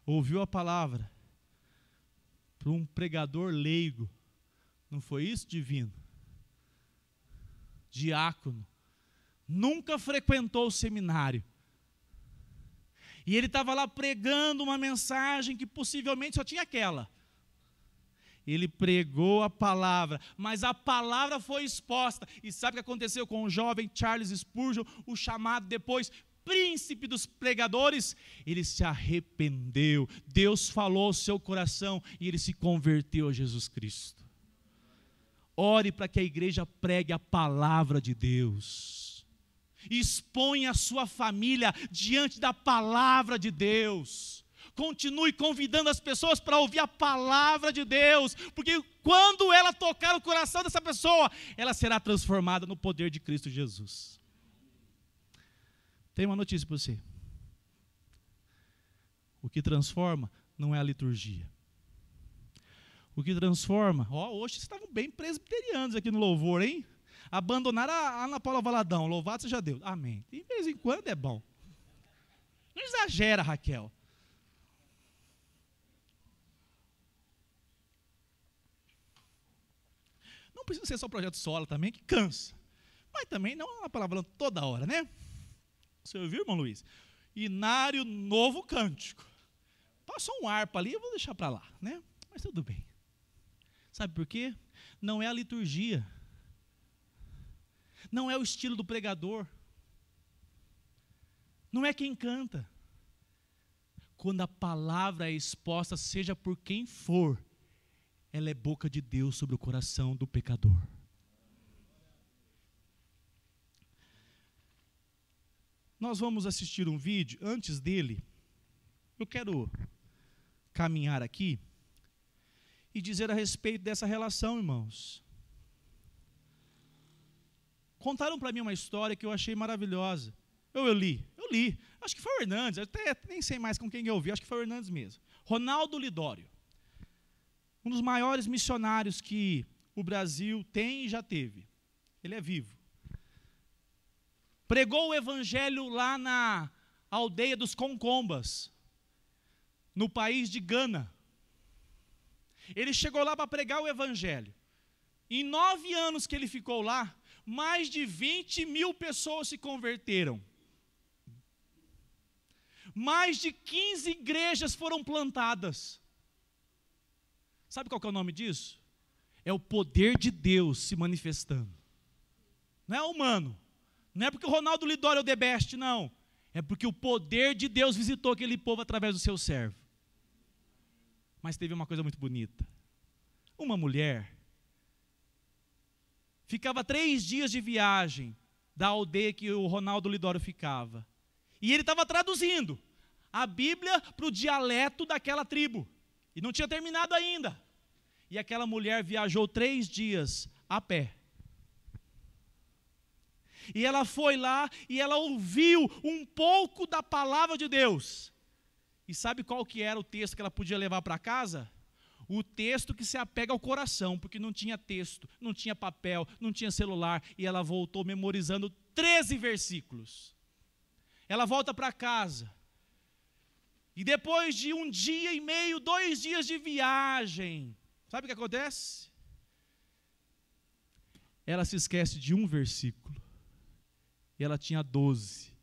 A: ouviu a palavra para um pregador leigo. Não foi isso, divino? Diácono. Nunca frequentou o seminário. E ele estava lá pregando uma mensagem que possivelmente só tinha aquela. Ele pregou a palavra, mas a palavra foi exposta. E sabe o que aconteceu com o jovem Charles Spurgeon, o chamado depois príncipe dos pregadores? Ele se arrependeu, Deus falou ao seu coração e ele se converteu a Jesus Cristo. Ore para que a igreja pregue a palavra de Deus. Exponha a sua família diante da palavra de Deus. Continue convidando as pessoas para ouvir a palavra de Deus, porque quando ela tocar o coração dessa pessoa, ela será transformada no poder de Cristo Jesus. Tem uma notícia para você. O que transforma não é a liturgia. O que transforma, hoje vocês estavam bem presbiterianos aqui no louvor, hein? Abandonaram a Ana Paula Valadão, louvado seja Deus. Amém. De vez em quando é bom. Não exagera, Raquel. Não precisa ser só projeto solo também, que cansa. Mas também não a palavra toda hora, né? Você ouviu, irmão Luiz? Inário Novo Cântico. Passou um harpa ali, eu vou deixar para lá, né? Mas tudo bem. Sabe por quê? Não é a liturgia. Não é o estilo do pregador. Não é quem canta. Quando a palavra é exposta, seja por quem for, ela é boca de Deus sobre o coração do pecador. Nós vamos assistir um vídeo. Antes dele, eu quero caminhar aqui e dizer a respeito dessa relação, irmãos. Contaram para mim uma história que eu achei maravilhosa. Eu li li. Acho que foi o Hernandes, até nem sei mais com quem eu ouvi, acho que foi o Hernandes mesmo. Ronaldo Lidório. Um dos maiores missionários que o Brasil tem e já teve. Ele é vivo. Pregou o evangelho lá na aldeia dos Concombas, no país de Gana. Ele chegou lá para pregar o evangelho. Em 9 anos que ele ficou lá, mais de 20 mil pessoas se converteram. Mais de 15 igrejas foram plantadas. Sabe qual que é o nome disso? É o poder de Deus se manifestando. Não é humano. Não é porque o Ronaldo Lidório é o the best, não. É porque o poder de Deus visitou aquele povo através do seu servo. Mas teve uma coisa muito bonita. Uma mulher ficava 3 dias de viagem da aldeia que o Ronaldo Lidório ficava. E ele estava traduzindo a Bíblia para o dialeto daquela tribo. E não tinha terminado ainda. E aquela mulher viajou 3 dias a pé. E ela foi lá e ela ouviu um pouco da palavra de Deus. E sabe qual que era o texto que ela podia levar para casa? O texto que se apega ao coração, porque não tinha texto, não tinha papel, não tinha celular. E ela voltou memorizando 13 versículos. Ela volta para casa. E depois de 1 dia e meio, 2 dias de viagem, sabe o que acontece? Ela se esquece de um versículo. E ela tinha 12.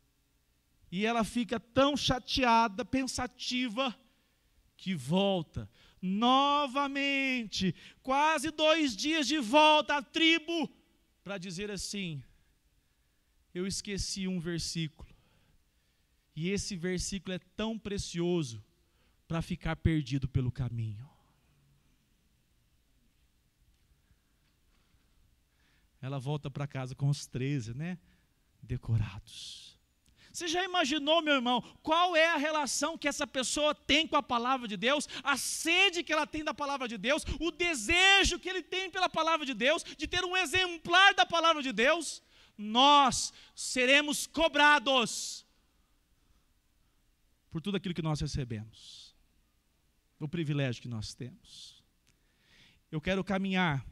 A: E ela fica tão chateada, pensativa, que volta novamente, quase 2 dias de volta à tribo, para dizer assim: eu esqueci um versículo. E esse versículo é tão precioso para ficar perdido pelo caminho. Ela volta para casa com os 13, né? Decorados. Você já imaginou, meu irmão, qual é a relação que essa pessoa tem com a palavra de Deus, a sede que ela tem da palavra de Deus, o desejo que ele tem pela palavra de Deus, de ter um exemplar da palavra de Deus? Nós seremos cobrados por tudo aquilo que nós recebemos, o privilégio que nós temos. Eu quero caminhar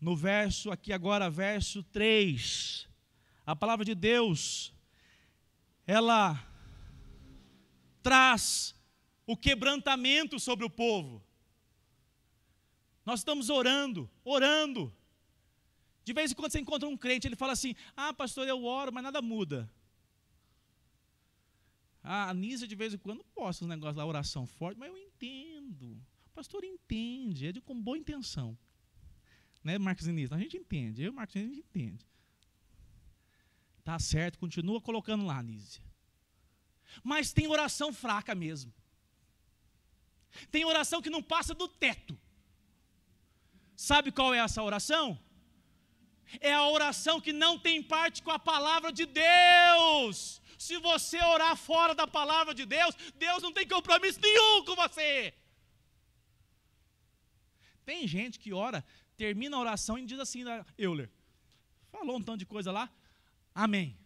A: no verso, aqui agora, verso 3, a palavra de Deus, ela traz o quebrantamento sobre o povo. Nós estamos orando. De vez em quando você encontra um crente, ele fala assim: ah, pastor, eu oro, mas nada muda. A Anísia de vez em quando posta uns negócios lá, oração forte, mas eu entendo. O pastor entende, com boa intenção. Né, Marcos Anísia? A gente entende, eu e o Marcos Anísia, a gente entende. Tá certo, continua colocando lá, Anísia. Mas tem oração fraca mesmo. Tem oração que não passa do teto. Sabe qual é essa oração? É a oração que não tem parte com a palavra de Deus. Se você orar fora da palavra de Deus, Deus não tem compromisso nenhum com você. Tem gente que ora, termina a oração e diz assim: Euler, falou um tanto de coisa lá, amém.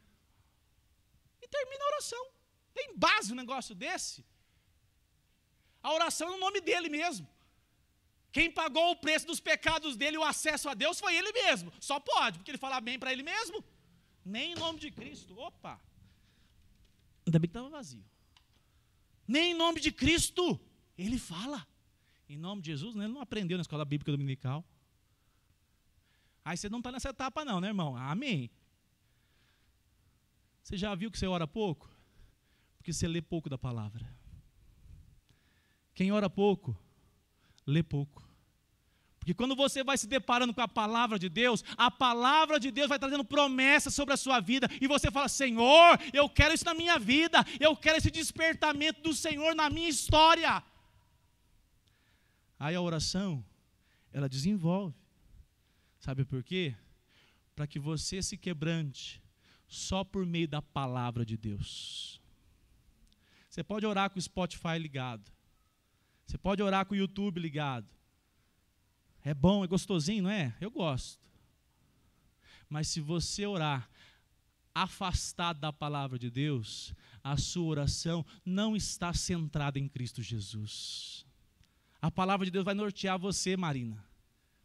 A: E termina a oração. Tem base um negócio desse? A oração é o nome dele mesmo. Quem pagou o preço dos pecados dele, o acesso a Deus, foi ele mesmo. Só pode, porque ele fala amém para ele mesmo. Nem em nome de Cristo. Opa! Ainda bem que estava vazio. Nem em nome de Cristo ele fala. Em nome de Jesus, ele não aprendeu na escola bíblica dominical. Aí você não está nessa etapa não, né, irmão? Amém. Você já viu que você ora pouco? Porque você lê pouco da palavra. Quem ora pouco, lê pouco. Porque quando você vai se deparando com a palavra de Deus, a palavra de Deus vai trazendo promessas sobre a sua vida, e você fala: Senhor, eu quero isso na minha vida, eu quero esse despertamento do Senhor na minha história. Aí a oração, ela desenvolve. Sabe por quê? Para que você se quebrante só por meio da palavra de Deus. Você pode orar com o Spotify ligado. Você pode orar com o YouTube ligado. É bom, é gostosinho, não é? Eu gosto. Mas se você orar afastado da palavra de Deus, a sua oração não está centrada em Cristo Jesus. A palavra de Deus vai nortear você, Marina,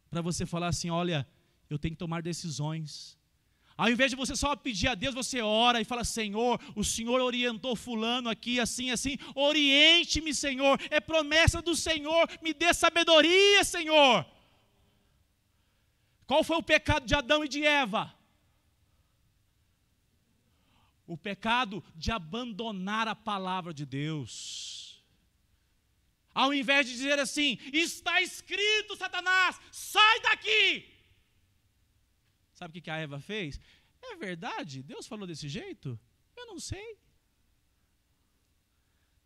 A: para você falar assim: olha, eu tenho que tomar decisões. Ao invés de você só pedir a Deus, você ora e fala: Senhor, o Senhor orientou fulano aqui, assim, assim, oriente-me, Senhor, é promessa do Senhor, me dê sabedoria, Senhor. Qual foi o pecado de Adão e de Eva? O pecado de abandonar a palavra de Deus. Ao invés de dizer assim: está escrito, Satanás, sai daqui. Sabe o que a Eva fez? É verdade? Deus falou desse jeito? Eu não sei.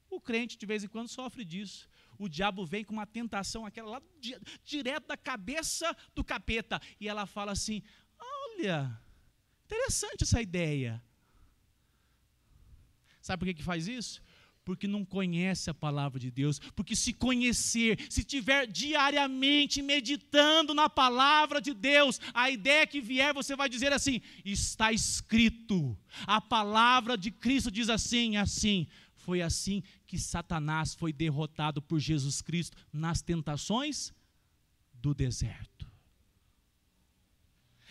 A: O crente de vez em quando sofre disso. O diabo vem com uma tentação, aquela lá direto da cabeça do capeta. E ela fala assim: olha, interessante essa ideia. Sabe por que faz isso? Porque não conhece a palavra de Deus. Porque se conhecer, se estiver diariamente meditando na palavra de Deus, a ideia que vier, você vai dizer assim: está escrito, a palavra de Cristo diz assim, assim. Foi assim que Satanás foi derrotado por Jesus Cristo nas tentações do deserto.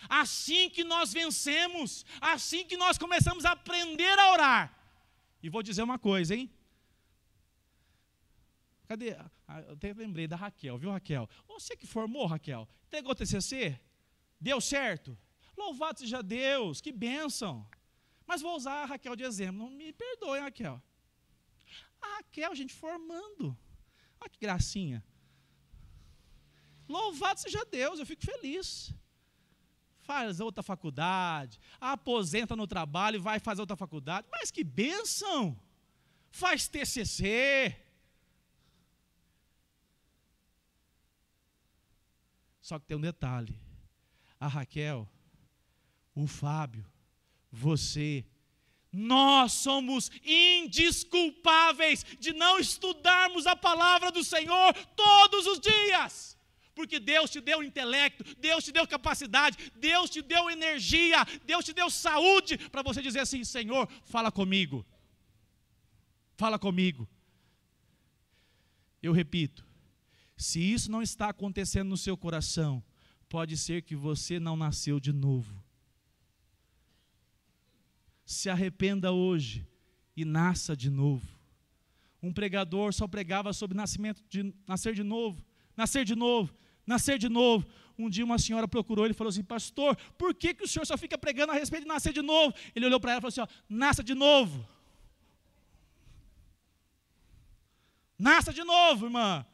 A: Assim que nós vencemos, assim que nós começamos a aprender a orar. E vou dizer uma coisa, hein? Cadê? Eu até lembrei da Raquel, viu, Raquel? Você que formou, Raquel, entregou o TCC? Deu certo? Louvado seja Deus, que bênção. Mas vou usar a Raquel de exemplo, não me perdoe, Raquel. A Raquel, gente, formando. Olha que gracinha. Louvado seja Deus, eu fico feliz. Faz outra faculdade, aposenta no trabalho e vai fazer outra faculdade. Mas que bênção! Faz TCC. Só que tem um detalhe: a Raquel, o Fábio, você, nós somos indesculpáveis de não estudarmos a palavra do Senhor todos os dias. Porque Deus te deu intelecto, Deus te deu capacidade, Deus te deu energia, Deus te deu saúde para você dizer assim: Senhor, fala comigo. Fala comigo. Eu repito, se isso não está acontecendo no seu coração, pode ser que você não nasceu de novo. Se arrependa hoje e nasça de novo. Um pregador só pregava sobre nascer de novo, nascer de novo, nascer de novo. Um dia uma senhora procurou ele e falou assim: pastor, por que o senhor só fica pregando a respeito de nascer de novo? Ele olhou para ela e falou assim: nasça de novo. Nasça de novo, irmã.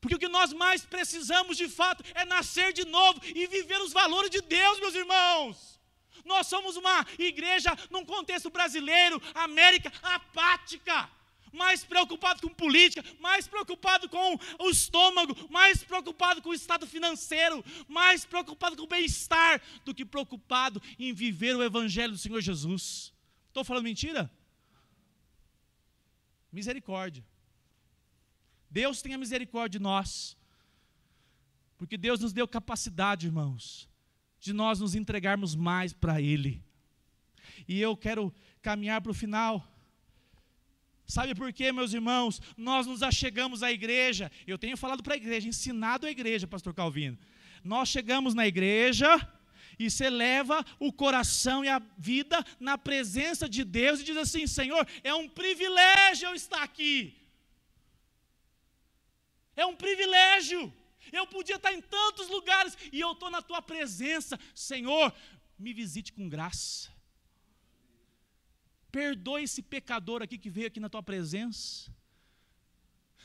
A: Porque o que nós mais precisamos de fato é nascer de novo e viver os valores de Deus, meus irmãos. Nós somos uma igreja, num contexto brasileiro, América, apática, mais preocupado com política, mais preocupado com o estômago, mais preocupado com o estado financeiro, mais preocupado com o bem-estar, do que preocupado em viver o evangelho do Senhor Jesus. Estou falando mentira? Misericórdia. Deus tenha misericórdia de nós, porque Deus nos deu capacidade, irmãos, de nós nos entregarmos mais para Ele. E eu quero caminhar para o final. Sabe por quê, meus irmãos? Nós nos achegamos à igreja. Eu tenho falado para a igreja, ensinado a igreja, pastor Calvino. Nós chegamos na igreja e você leva o coração e a vida na presença de Deus e diz assim: Senhor, é um privilégio eu estar aqui. É um privilégio. Eu podia estar em tantos lugares e eu estou na tua presença. Senhor, me visite com graça. Perdoe esse pecador aqui que veio aqui na tua presença.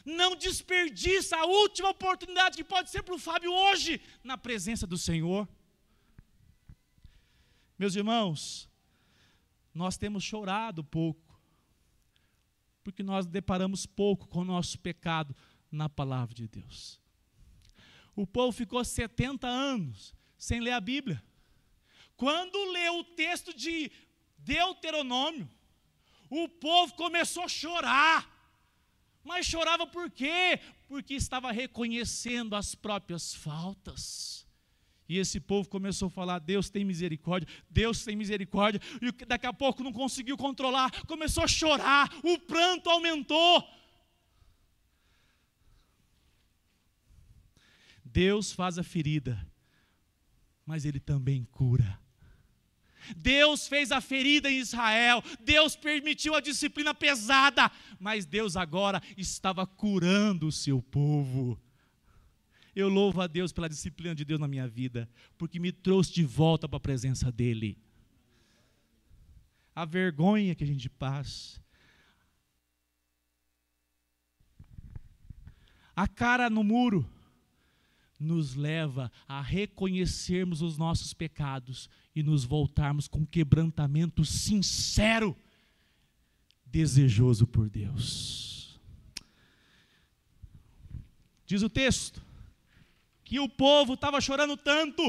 A: Não desperdiça a última oportunidade que pode ser para o Fábio hoje, na presença do Senhor. Meus irmãos, nós temos chorado pouco, porque nós deparamos pouco com o nosso pecado na palavra de Deus. O povo ficou 70 anos sem ler a Bíblia. Quando leu o texto de Deuteronômio, o povo começou a chorar. Mas chorava por quê? Porque estava reconhecendo as próprias faltas. E esse povo começou a falar, Deus tem misericórdia, Deus tem misericórdia. E daqui a pouco não conseguiu controlar, começou a chorar, o pranto aumentou. Deus faz a ferida, mas Ele também cura. Deus fez a ferida em Israel, Deus permitiu a disciplina pesada, mas Deus agora estava curando o seu povo. Eu louvo a Deus pela disciplina de Deus na minha vida, porque me trouxe de volta para a presença dEle. A vergonha que a gente passa, a cara no muro, nos leva a reconhecermos os nossos pecados e nos voltarmos com quebrantamento sincero, desejoso por Deus. Diz o texto que o povo estava chorando tanto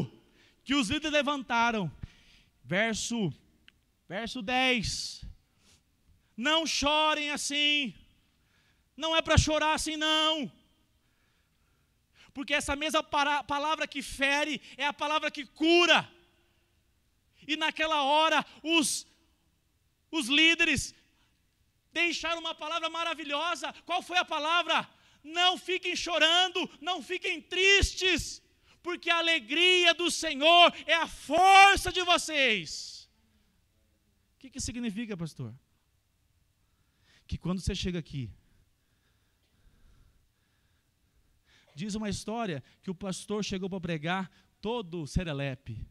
A: que os líderes levantaram. Verso 10. Não chorem assim. Não é para chorar assim não. Porque essa mesma palavra que fere é a palavra que cura. E naquela hora os líderes deixaram uma palavra maravilhosa. Qual foi a palavra? Não fiquem chorando, não fiquem tristes, porque a alegria do Senhor é a força de vocês. O que significa, pastor? Que quando você chega aqui, diz uma história que o pastor chegou para pregar todo serelepe.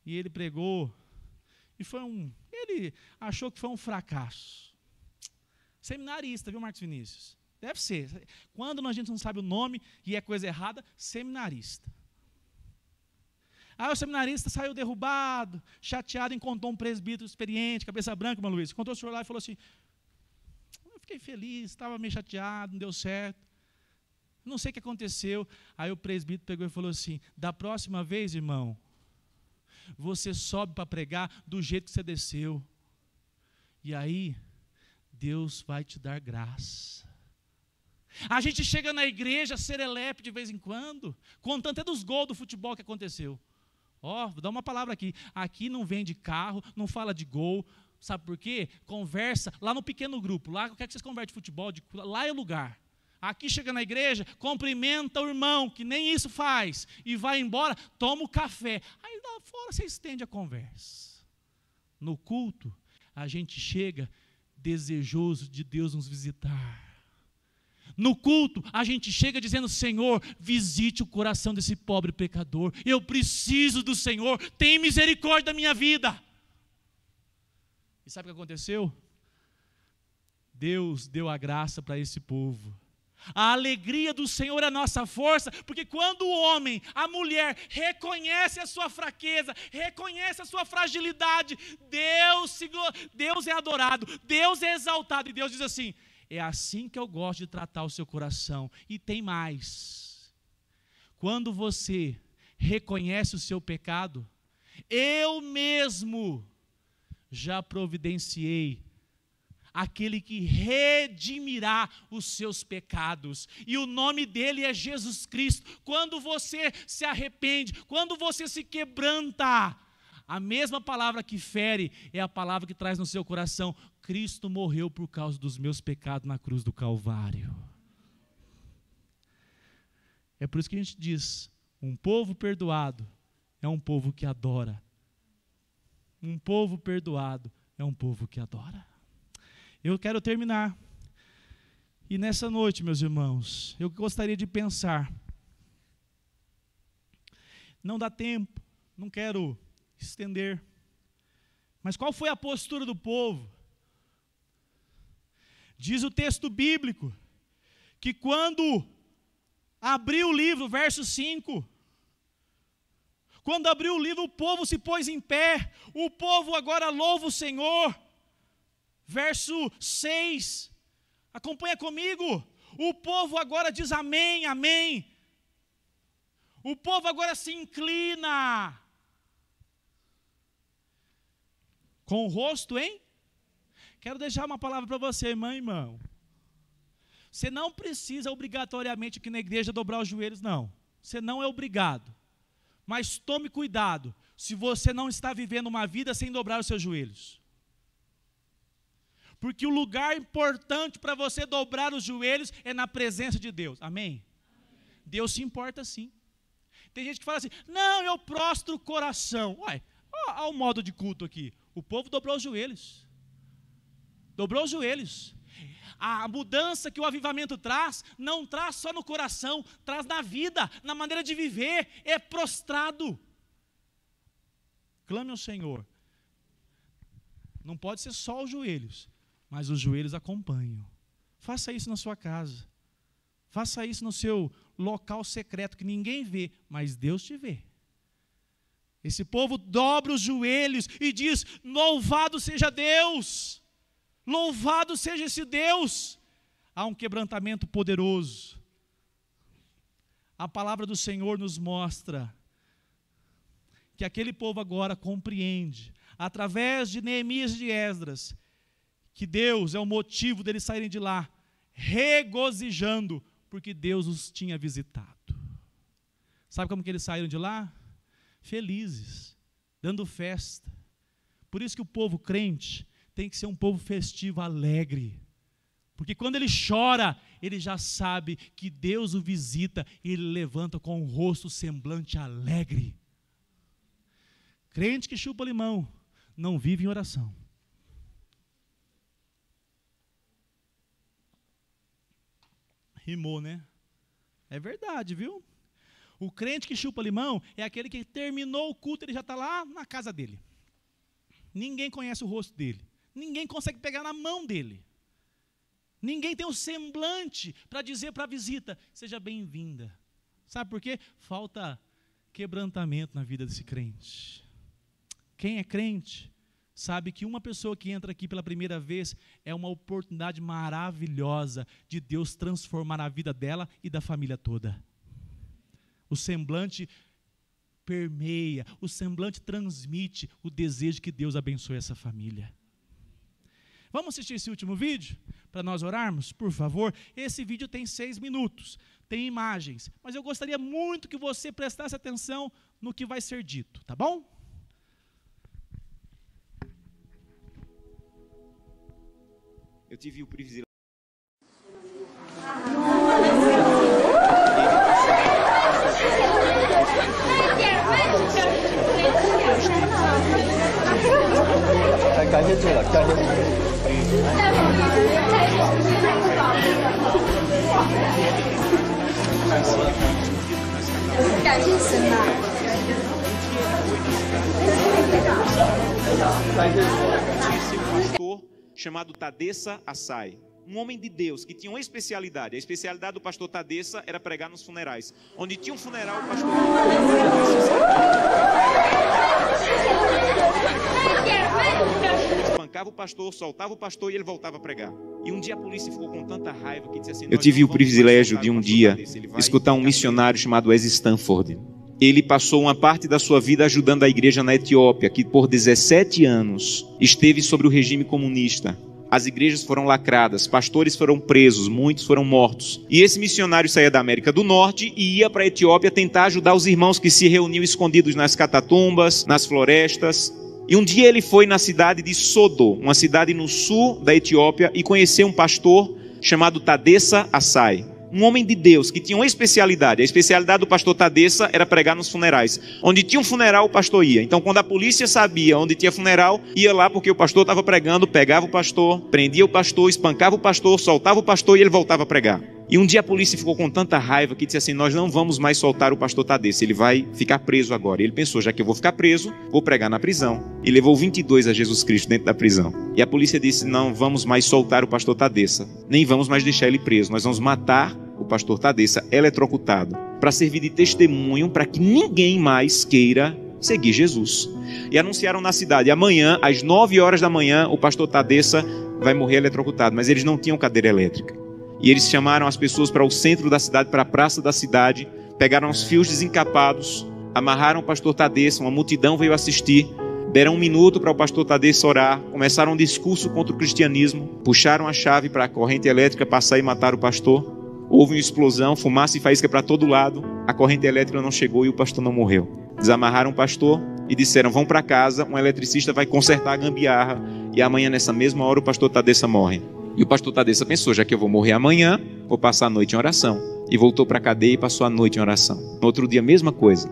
A: E ele pregou, e ele achou que foi um fracasso. Seminarista, viu, Marcos Vinícius? Deve ser. Quando a gente não sabe o nome e é coisa errada, seminarista. Aí o seminarista saiu derrubado, chateado, encontrou um presbítero experiente, cabeça branca, irmão Luiz. Encontrou o senhor lá e falou assim, fiquei feliz, estava meio chateado, não deu certo. Não sei o que aconteceu. Aí o presbítero pegou e falou assim, da próxima vez, irmão, você sobe para pregar do jeito que você desceu. E aí, Deus vai te dar graça. A gente chega na igreja, serelepe de vez em quando, contando até dos gols do futebol que aconteceu. Vou dar uma palavra aqui. Aqui não vende carro, não fala de gol. Sabe por quê? Conversa lá no pequeno grupo. Lá, o que é que vocês conversam de futebol? Lá é o lugar. Aqui chega na igreja, cumprimenta o irmão, que nem isso faz, e vai embora, toma o café. Aí lá fora você estende a conversa. No culto, a gente chega desejoso de Deus nos visitar. No culto, a gente chega dizendo, Senhor, visite o coração desse pobre pecador. Eu preciso do Senhor, tem misericórdia da minha vida. E sabe o que aconteceu? Deus deu a graça para esse povo. A alegria do Senhor é a nossa força, porque quando o homem, a mulher, reconhece a sua fraqueza, reconhece a sua fragilidade, Deus é adorado, Deus é exaltado, e Deus diz assim, é assim que eu gosto de tratar o seu coração. E tem mais, quando você reconhece o seu pecado, eu mesmo já providenciei aquele que redimirá os seus pecados, e o nome dele é Jesus Cristo. Quando você se arrepende, quando você se quebranta, a mesma palavra que fere é a palavra que traz no seu coração, Cristo morreu por causa dos meus pecados na cruz do Calvário. É por isso que a gente diz, um povo perdoado é um povo que adora. Um povo perdoado é um povo que adora. Eu quero terminar. E nessa noite, meus irmãos, eu gostaria de pensar. Não dá tempo, não quero estender. Mas qual foi a postura do povo? Diz o texto bíblico que quando abriu o livro, verso 5, quando abriu o livro, o povo se pôs em pé, o povo agora louva o Senhor. Verso 6, acompanha comigo, o povo agora diz amém, amém. O povo agora se inclina, com o rosto, hein? Quero deixar uma palavra para você, irmã e irmão. Você não precisa obrigatoriamente aqui na igreja dobrar os joelhos, não. você não é obrigado. Mas tome cuidado se você não está vivendo uma vida sem dobrar os seus joelhos. Porque o lugar importante para você dobrar os joelhos é na presença de Deus. Amém? Deus se importa sim. Tem gente que fala assim, não, eu prostro o coração. Uai, olha o modo de culto aqui. O povo dobrou os joelhos. Dobrou os joelhos. A mudança que o avivamento traz, não traz só no coração, traz na vida, na maneira de viver, é prostrado. Clame ao Senhor. Não pode ser só os joelhos, mas os joelhos acompanham. Faça isso na sua casa. Faça isso no seu local secreto, que ninguém vê, mas Deus te vê. Esse povo dobra os joelhos e diz, louvado seja Deus. Louvado seja esse Deus. Há um quebrantamento poderoso. A palavra do Senhor nos mostra que aquele povo agora compreende, através de Neemias e de Esdras, que Deus é o motivo deles saírem de lá, regozijando, porque Deus os tinha visitado. Sabe como que eles saíram de lá? Felizes, dando festa. Por isso que o povo crente tem que ser um povo festivo, alegre. Porque quando ele chora, ele já sabe que Deus o visita e ele levanta com o rosto semblante alegre. Crente que chupa limão, não vive em oração. Rimou, né? É verdade, viu? O crente que chupa limão é aquele que terminou o culto, ele já está lá na casa dele. Ninguém conhece o rosto dele. Ninguém consegue pegar na mão dele. Ninguém tem um semblante para dizer para a visita, seja bem-vinda. Sabe por quê? Falta quebrantamento na vida desse crente. Quem é crente sabe que uma pessoa que entra aqui pela primeira vez é uma oportunidade maravilhosa de Deus transformar a vida dela e da família toda. O semblante permeia, o semblante transmite o desejo que Deus abençoe essa família. Vamos assistir esse último vídeo para nós orarmos, por favor? Esse vídeo tem 6 minutos, tem imagens, mas eu gostaria muito que você prestasse atenção no que vai ser dito, tá bom?
C: Eu tive o privilégio. Pastor chamado Tadessa Assai, um homem de Deus que tinha uma especialidade. A especialidade do pastor Tadessa era pregar nos funerais. Onde tinha um funeral, o pastor espancava o pastor, soltava o pastor e ele voltava a pregar. E um dia a polícia ficou com tanta raiva que disse assim: eu tive o privilégio de um dia escutar um missionário chamado Wes Stanford. Ele passou uma parte da sua vida ajudando a igreja na Etiópia, que por 17 anos esteve sobre o regime comunista. As igrejas foram lacradas, pastores foram presos, muitos foram mortos. E esse missionário saía da América do Norte e ia para a Etiópia tentar ajudar os irmãos que se reuniam escondidos nas catatumbas, nas florestas. E um dia ele foi na cidade de Sodo, uma cidade no sul da Etiópia, e conheceu um pastor chamado Tadessa Assai. Um homem de Deus que tinha uma especialidade. A especialidade do pastor Tadessa era pregar nos funerais. Onde tinha um funeral, o pastor ia. Então, quando a polícia sabia onde tinha funeral, ia lá porque o pastor estava pregando, pegava o pastor, prendia o pastor, espancava o pastor, soltava o pastor e ele voltava a pregar. E um dia a polícia ficou com tanta raiva que disse assim: nós não vamos mais soltar o pastor Tadessa, ele vai ficar preso agora. E ele pensou: já que eu vou ficar preso, vou pregar na prisão. E levou 22 a Jesus Cristo dentro da prisão. E a polícia disse: não vamos mais soltar o pastor Tadessa, nem vamos mais deixar ele preso, nós vamos matar o pastor Tadessa eletrocutado, para servir de testemunho para que ninguém mais queira seguir Jesus. E anunciaram na cidade: amanhã, às 9 horas da manhã, o pastor Tadessa vai morrer eletrocutado. Mas eles não tinham cadeira elétrica. E eles chamaram as pessoas para o centro da cidade, para a praça da cidade, pegaram os fios desencapados, amarraram o pastor Tadessa, uma multidão veio assistir, deram 1 minuto para o pastor Tadessa orar, começaram um discurso contra o cristianismo, puxaram a chave para a corrente elétrica passar e matar o pastor. Houve uma explosão, fumaça e faísca para todo lado. A corrente elétrica não chegou e o pastor não morreu. Desamarraram o pastor e disseram: vão para casa, um eletricista vai consertar a gambiarra e amanhã nessa mesma hora o pastor Tadeça morre. E o pastor Tadeça pensou: já que eu vou morrer amanhã, vou passar a noite em oração. E voltou para a cadeia e passou a noite em oração. No outro dia, a mesma coisa.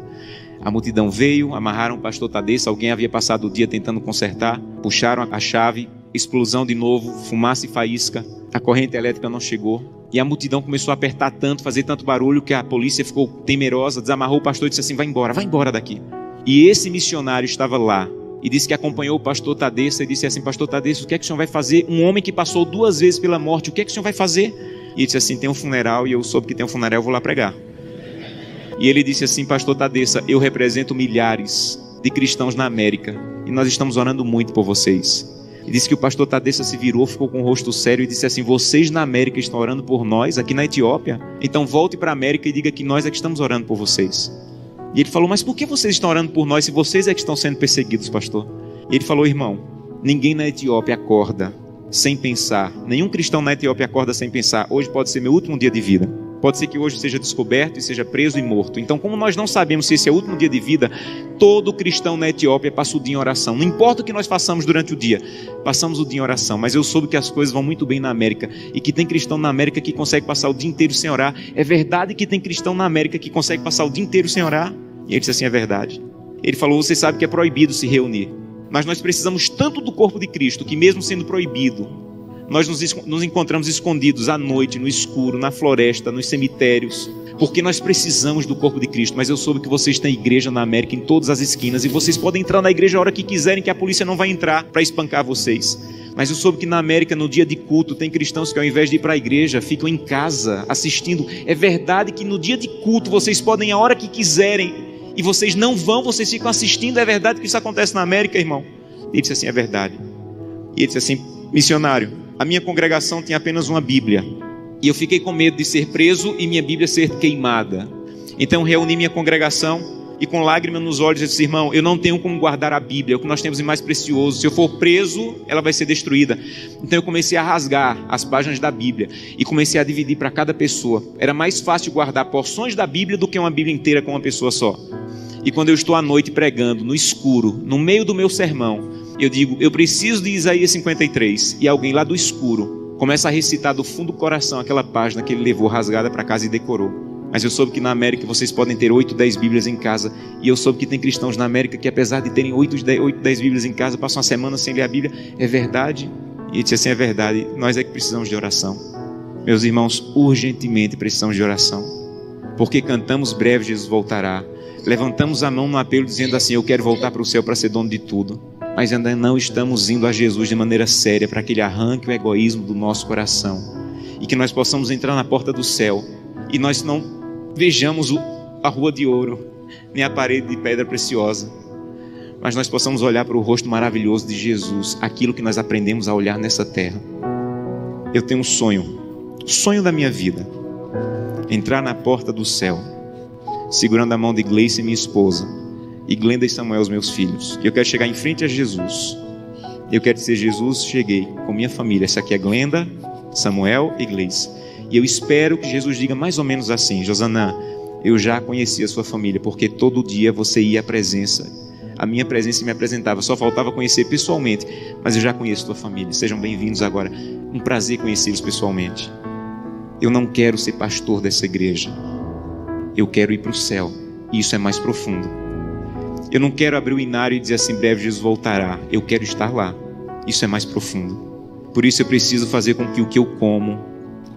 C: A multidão veio, amarraram o pastor Tadeça, alguém havia passado o dia tentando consertar, puxaram a chave, explosão de novo, fumaça e faísca, a corrente elétrica não chegou. E a multidão começou a apertar tanto, fazer tanto barulho, que a polícia ficou temerosa, desamarrou o pastor e disse assim: vai embora daqui. E esse missionário estava lá e disse que acompanhou o pastor Tadeça e disse assim: pastor Tadeça, o que é que o senhor vai fazer? Um homem que passou 2 vezes pela morte, o que é que o senhor vai fazer? E ele disse assim: tem um funeral e eu soube que tem um funeral, eu vou lá pregar. E ele disse assim: pastor Tadeça, eu represento milhares de cristãos na América e nós estamos orando muito por vocês. E disse que o pastor Tadeça se virou, ficou com o rosto sério e disse assim: vocês na América estão orando por nós, aqui na Etiópia? Então volte para a América e diga que nós é que estamos orando por vocês. E ele falou: mas por que vocês estão orando por nós se vocês é que estão sendo perseguidos, pastor? E ele falou: irmão, ninguém na Etiópia acorda sem pensar, nenhum cristão na Etiópia acorda sem pensar: hoje pode ser meu último dia de vida, pode ser que hoje seja descoberto e seja preso e morto. Então, como nós não sabemos se esse é o último dia de vida, todo cristão na Etiópia passa o dia em oração. Não importa o que nós façamos durante o dia, passamos o dia em oração. Mas eu soube que as coisas vão muito bem na América e que tem cristão na América que consegue passar o dia inteiro sem orar. É verdade que tem cristão na América que consegue passar o dia inteiro sem orar? E ele disse assim: é verdade. Ele falou: você sabe que é proibido se reunir, mas nós precisamos tanto do corpo de Cristo que mesmo sendo proibido, nós nos encontramos escondidos à noite, no escuro, na floresta, nos cemitérios, porque nós precisamos do corpo de Cristo. Mas eu soube que vocês têm igreja na América em todas as esquinas, e vocês podem entrar na igreja a hora que quiserem, que a polícia não vai entrar para espancar vocês. Mas eu soube que na América, no dia de culto, tem cristãos que ao invés de ir para a igreja, ficam em casa assistindo. É verdade que no dia de culto vocês podem ir a hora que quiserem, e vocês não vão, vocês ficam assistindo. É verdade que isso acontece na América, irmão? Ele disse assim: é verdade. E ele disse assim: missionário, a minha congregação tinha apenas uma Bíblia, e eu fiquei com medo de ser preso e minha Bíblia ser queimada. Então reuni minha congregação e com lágrimas nos olhos eu disse: irmão, eu não tenho como guardar a Bíblia, é o que nós temos de mais precioso. Se eu for preso, ela vai ser destruída. Então eu comecei a rasgar as páginas da Bíblia e comecei a dividir para cada pessoa. Era mais fácil guardar porções da Bíblia do que uma Bíblia inteira com uma pessoa só. E quando eu estou à noite pregando, no escuro, no meio do meu sermão, eu digo: eu preciso de Isaías 53. E alguém lá do escuro começa a recitar do fundo do coração aquela página que ele levou rasgada para casa e decorou. Mas eu soube que na América vocês podem ter 8, 10 Bíblias em casa. E eu soube que tem cristãos na América que, apesar de terem 8, 10 Bíblias em casa, passam uma semana sem ler a Bíblia. É verdade? E ele disse assim: é verdade, nós é que precisamos de oração. Meus irmãos, urgentemente precisamos de oração. Porque cantamos: breve Jesus voltará. Levantamos a mão no apelo dizendo assim: eu quero voltar para o céu para ser dono de tudo. Mas ainda não estamos indo a Jesus de maneira séria, para que Ele arranque o egoísmo do nosso coração e que nós possamos entrar na porta do céu e nós não vejamos a rua de ouro nem a parede de pedra preciosa, mas nós possamos olhar para o rosto maravilhoso de Jesus, aquilo que nós aprendemos a olhar nessa terra. Eu tenho um sonho, o sonho da minha vida: entrar na porta do céu segurando a mão de Gleice, minha esposa, e Glenda e Samuel, os meus filhos. Eu quero chegar em frente a Jesus. Eu quero dizer: Jesus, cheguei com minha família. Essa aqui é Glenda, Samuel e Gleice. E eu espero que Jesus diga mais ou menos assim: Josanã, eu já conheci a sua família, porque todo dia você ia à presença. A minha presença me apresentava, só faltava conhecer pessoalmente, mas eu já conheço a tua família. Sejam bem-vindos agora. Um prazer conhecê-los pessoalmente. Eu não quero ser pastor dessa igreja. Eu quero ir para o céu, e isso é mais profundo. Eu não quero abrir o inário e dizer assim: breve Jesus voltará. Eu quero estar lá. Isso é mais profundo. Por isso eu preciso fazer com que o que eu como,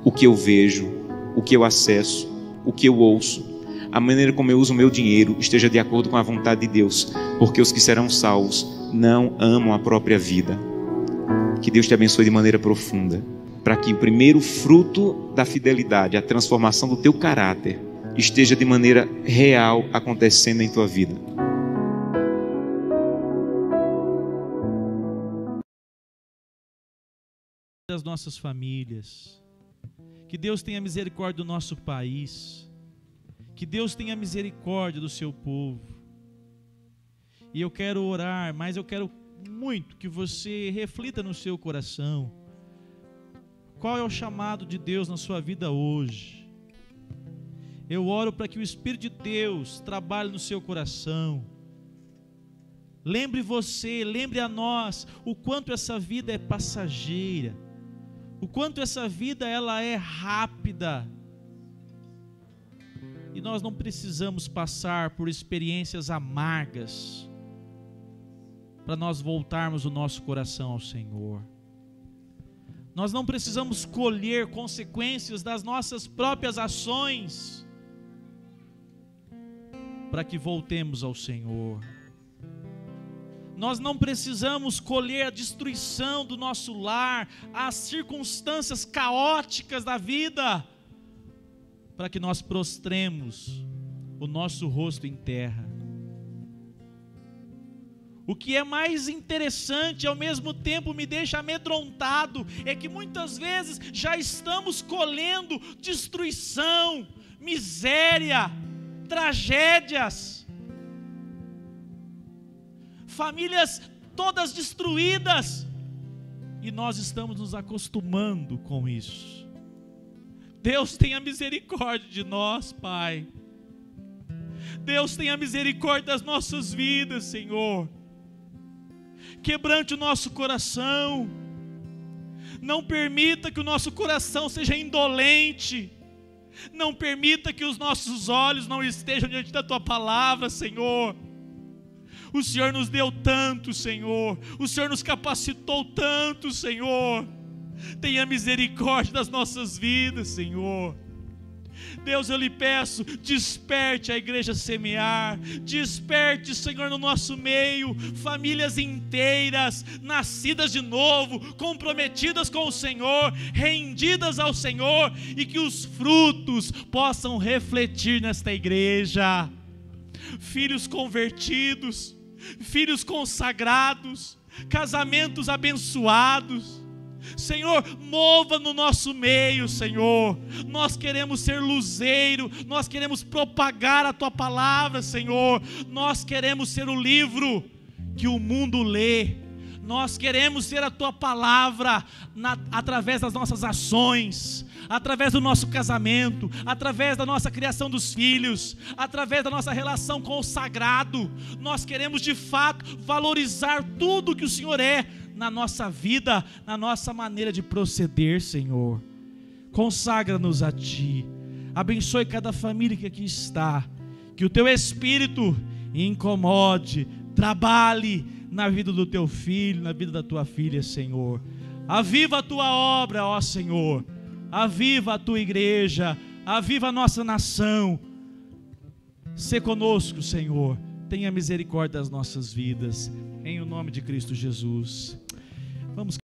C: o que eu vejo, o que eu acesso, o que eu ouço, a maneira como eu uso o meu dinheiro esteja de acordo com a vontade de Deus, porque os que serão salvos não amam a própria vida. Que Deus te abençoe de maneira profunda, para que o primeiro fruto da fidelidade, a transformação do teu caráter, esteja de maneira real acontecendo em tua vida.
A: Das nossas famílias, que Deus tenha misericórdia do nosso país, que Deus tenha misericórdia do seu povo. E eu quero orar, mas eu quero muito que você reflita no seu coração: qual é o chamado de Deus na sua vida hoje? Eu oro para que o Espírito de Deus trabalhe no seu coração. Lembre você, lembre a nós o quanto essa vida é passageira, o quanto essa vida ela é rápida. E nós não precisamos passar por experiências amargas para nós voltarmos o nosso coração ao Senhor. Nós não precisamos colher consequências das nossas próprias ações para que voltemos ao Senhor. Nós não precisamos colher a destruição do nosso lar, as circunstâncias caóticas da vida, para que nós prostremos o nosso rosto em terra. O que é mais interessante e ao mesmo tempo me deixa amedrontado é que muitas vezes já estamos colhendo destruição, miséria, tragédias, famílias todas destruídas, e nós estamos nos acostumando com isso. Deus tenha misericórdia de nós, Pai. Deus tenha misericórdia das nossas vidas, Senhor. Quebrante o nosso coração. Não permita que o nosso coração seja indolente. Não permita que os nossos olhos não estejam diante da Tua palavra, Senhor. O Senhor nos deu tanto, Senhor. O Senhor nos capacitou tanto, Senhor. Tenha misericórdia das nossas vidas, Senhor. Deus, eu lhe peço, desperte a igreja Semear, desperte, Senhor, no nosso meio, famílias inteiras, nascidas de novo, comprometidas com o Senhor, rendidas ao Senhor, e que os frutos possam refletir nesta igreja. Filhos convertidos, filhos consagrados, casamentos abençoados. Senhor, mova no nosso meio, Senhor. Nós queremos ser luzeiro, nós queremos propagar a Tua palavra, Senhor. Nós queremos ser o livro que o mundo lê. Nós queremos ser a Tua palavra através das nossas ações, através do nosso casamento, através da nossa criação dos filhos, através da nossa relação com o sagrado. Nós queremos de fato valorizar tudo que o Senhor é na nossa vida, na nossa maneira de proceder, Senhor. Consagra-nos a Ti. Abençoe cada família que aqui está. Que o Teu Espírito incomode, trabalhe na vida do Teu filho, na vida da Tua filha, Senhor. Aviva a Tua obra, ó Senhor. Aviva a Tua igreja. Aviva a nossa nação. Sê conosco, Senhor. Tenha misericórdia das nossas vidas. Em o nome de Cristo Jesus. Vamos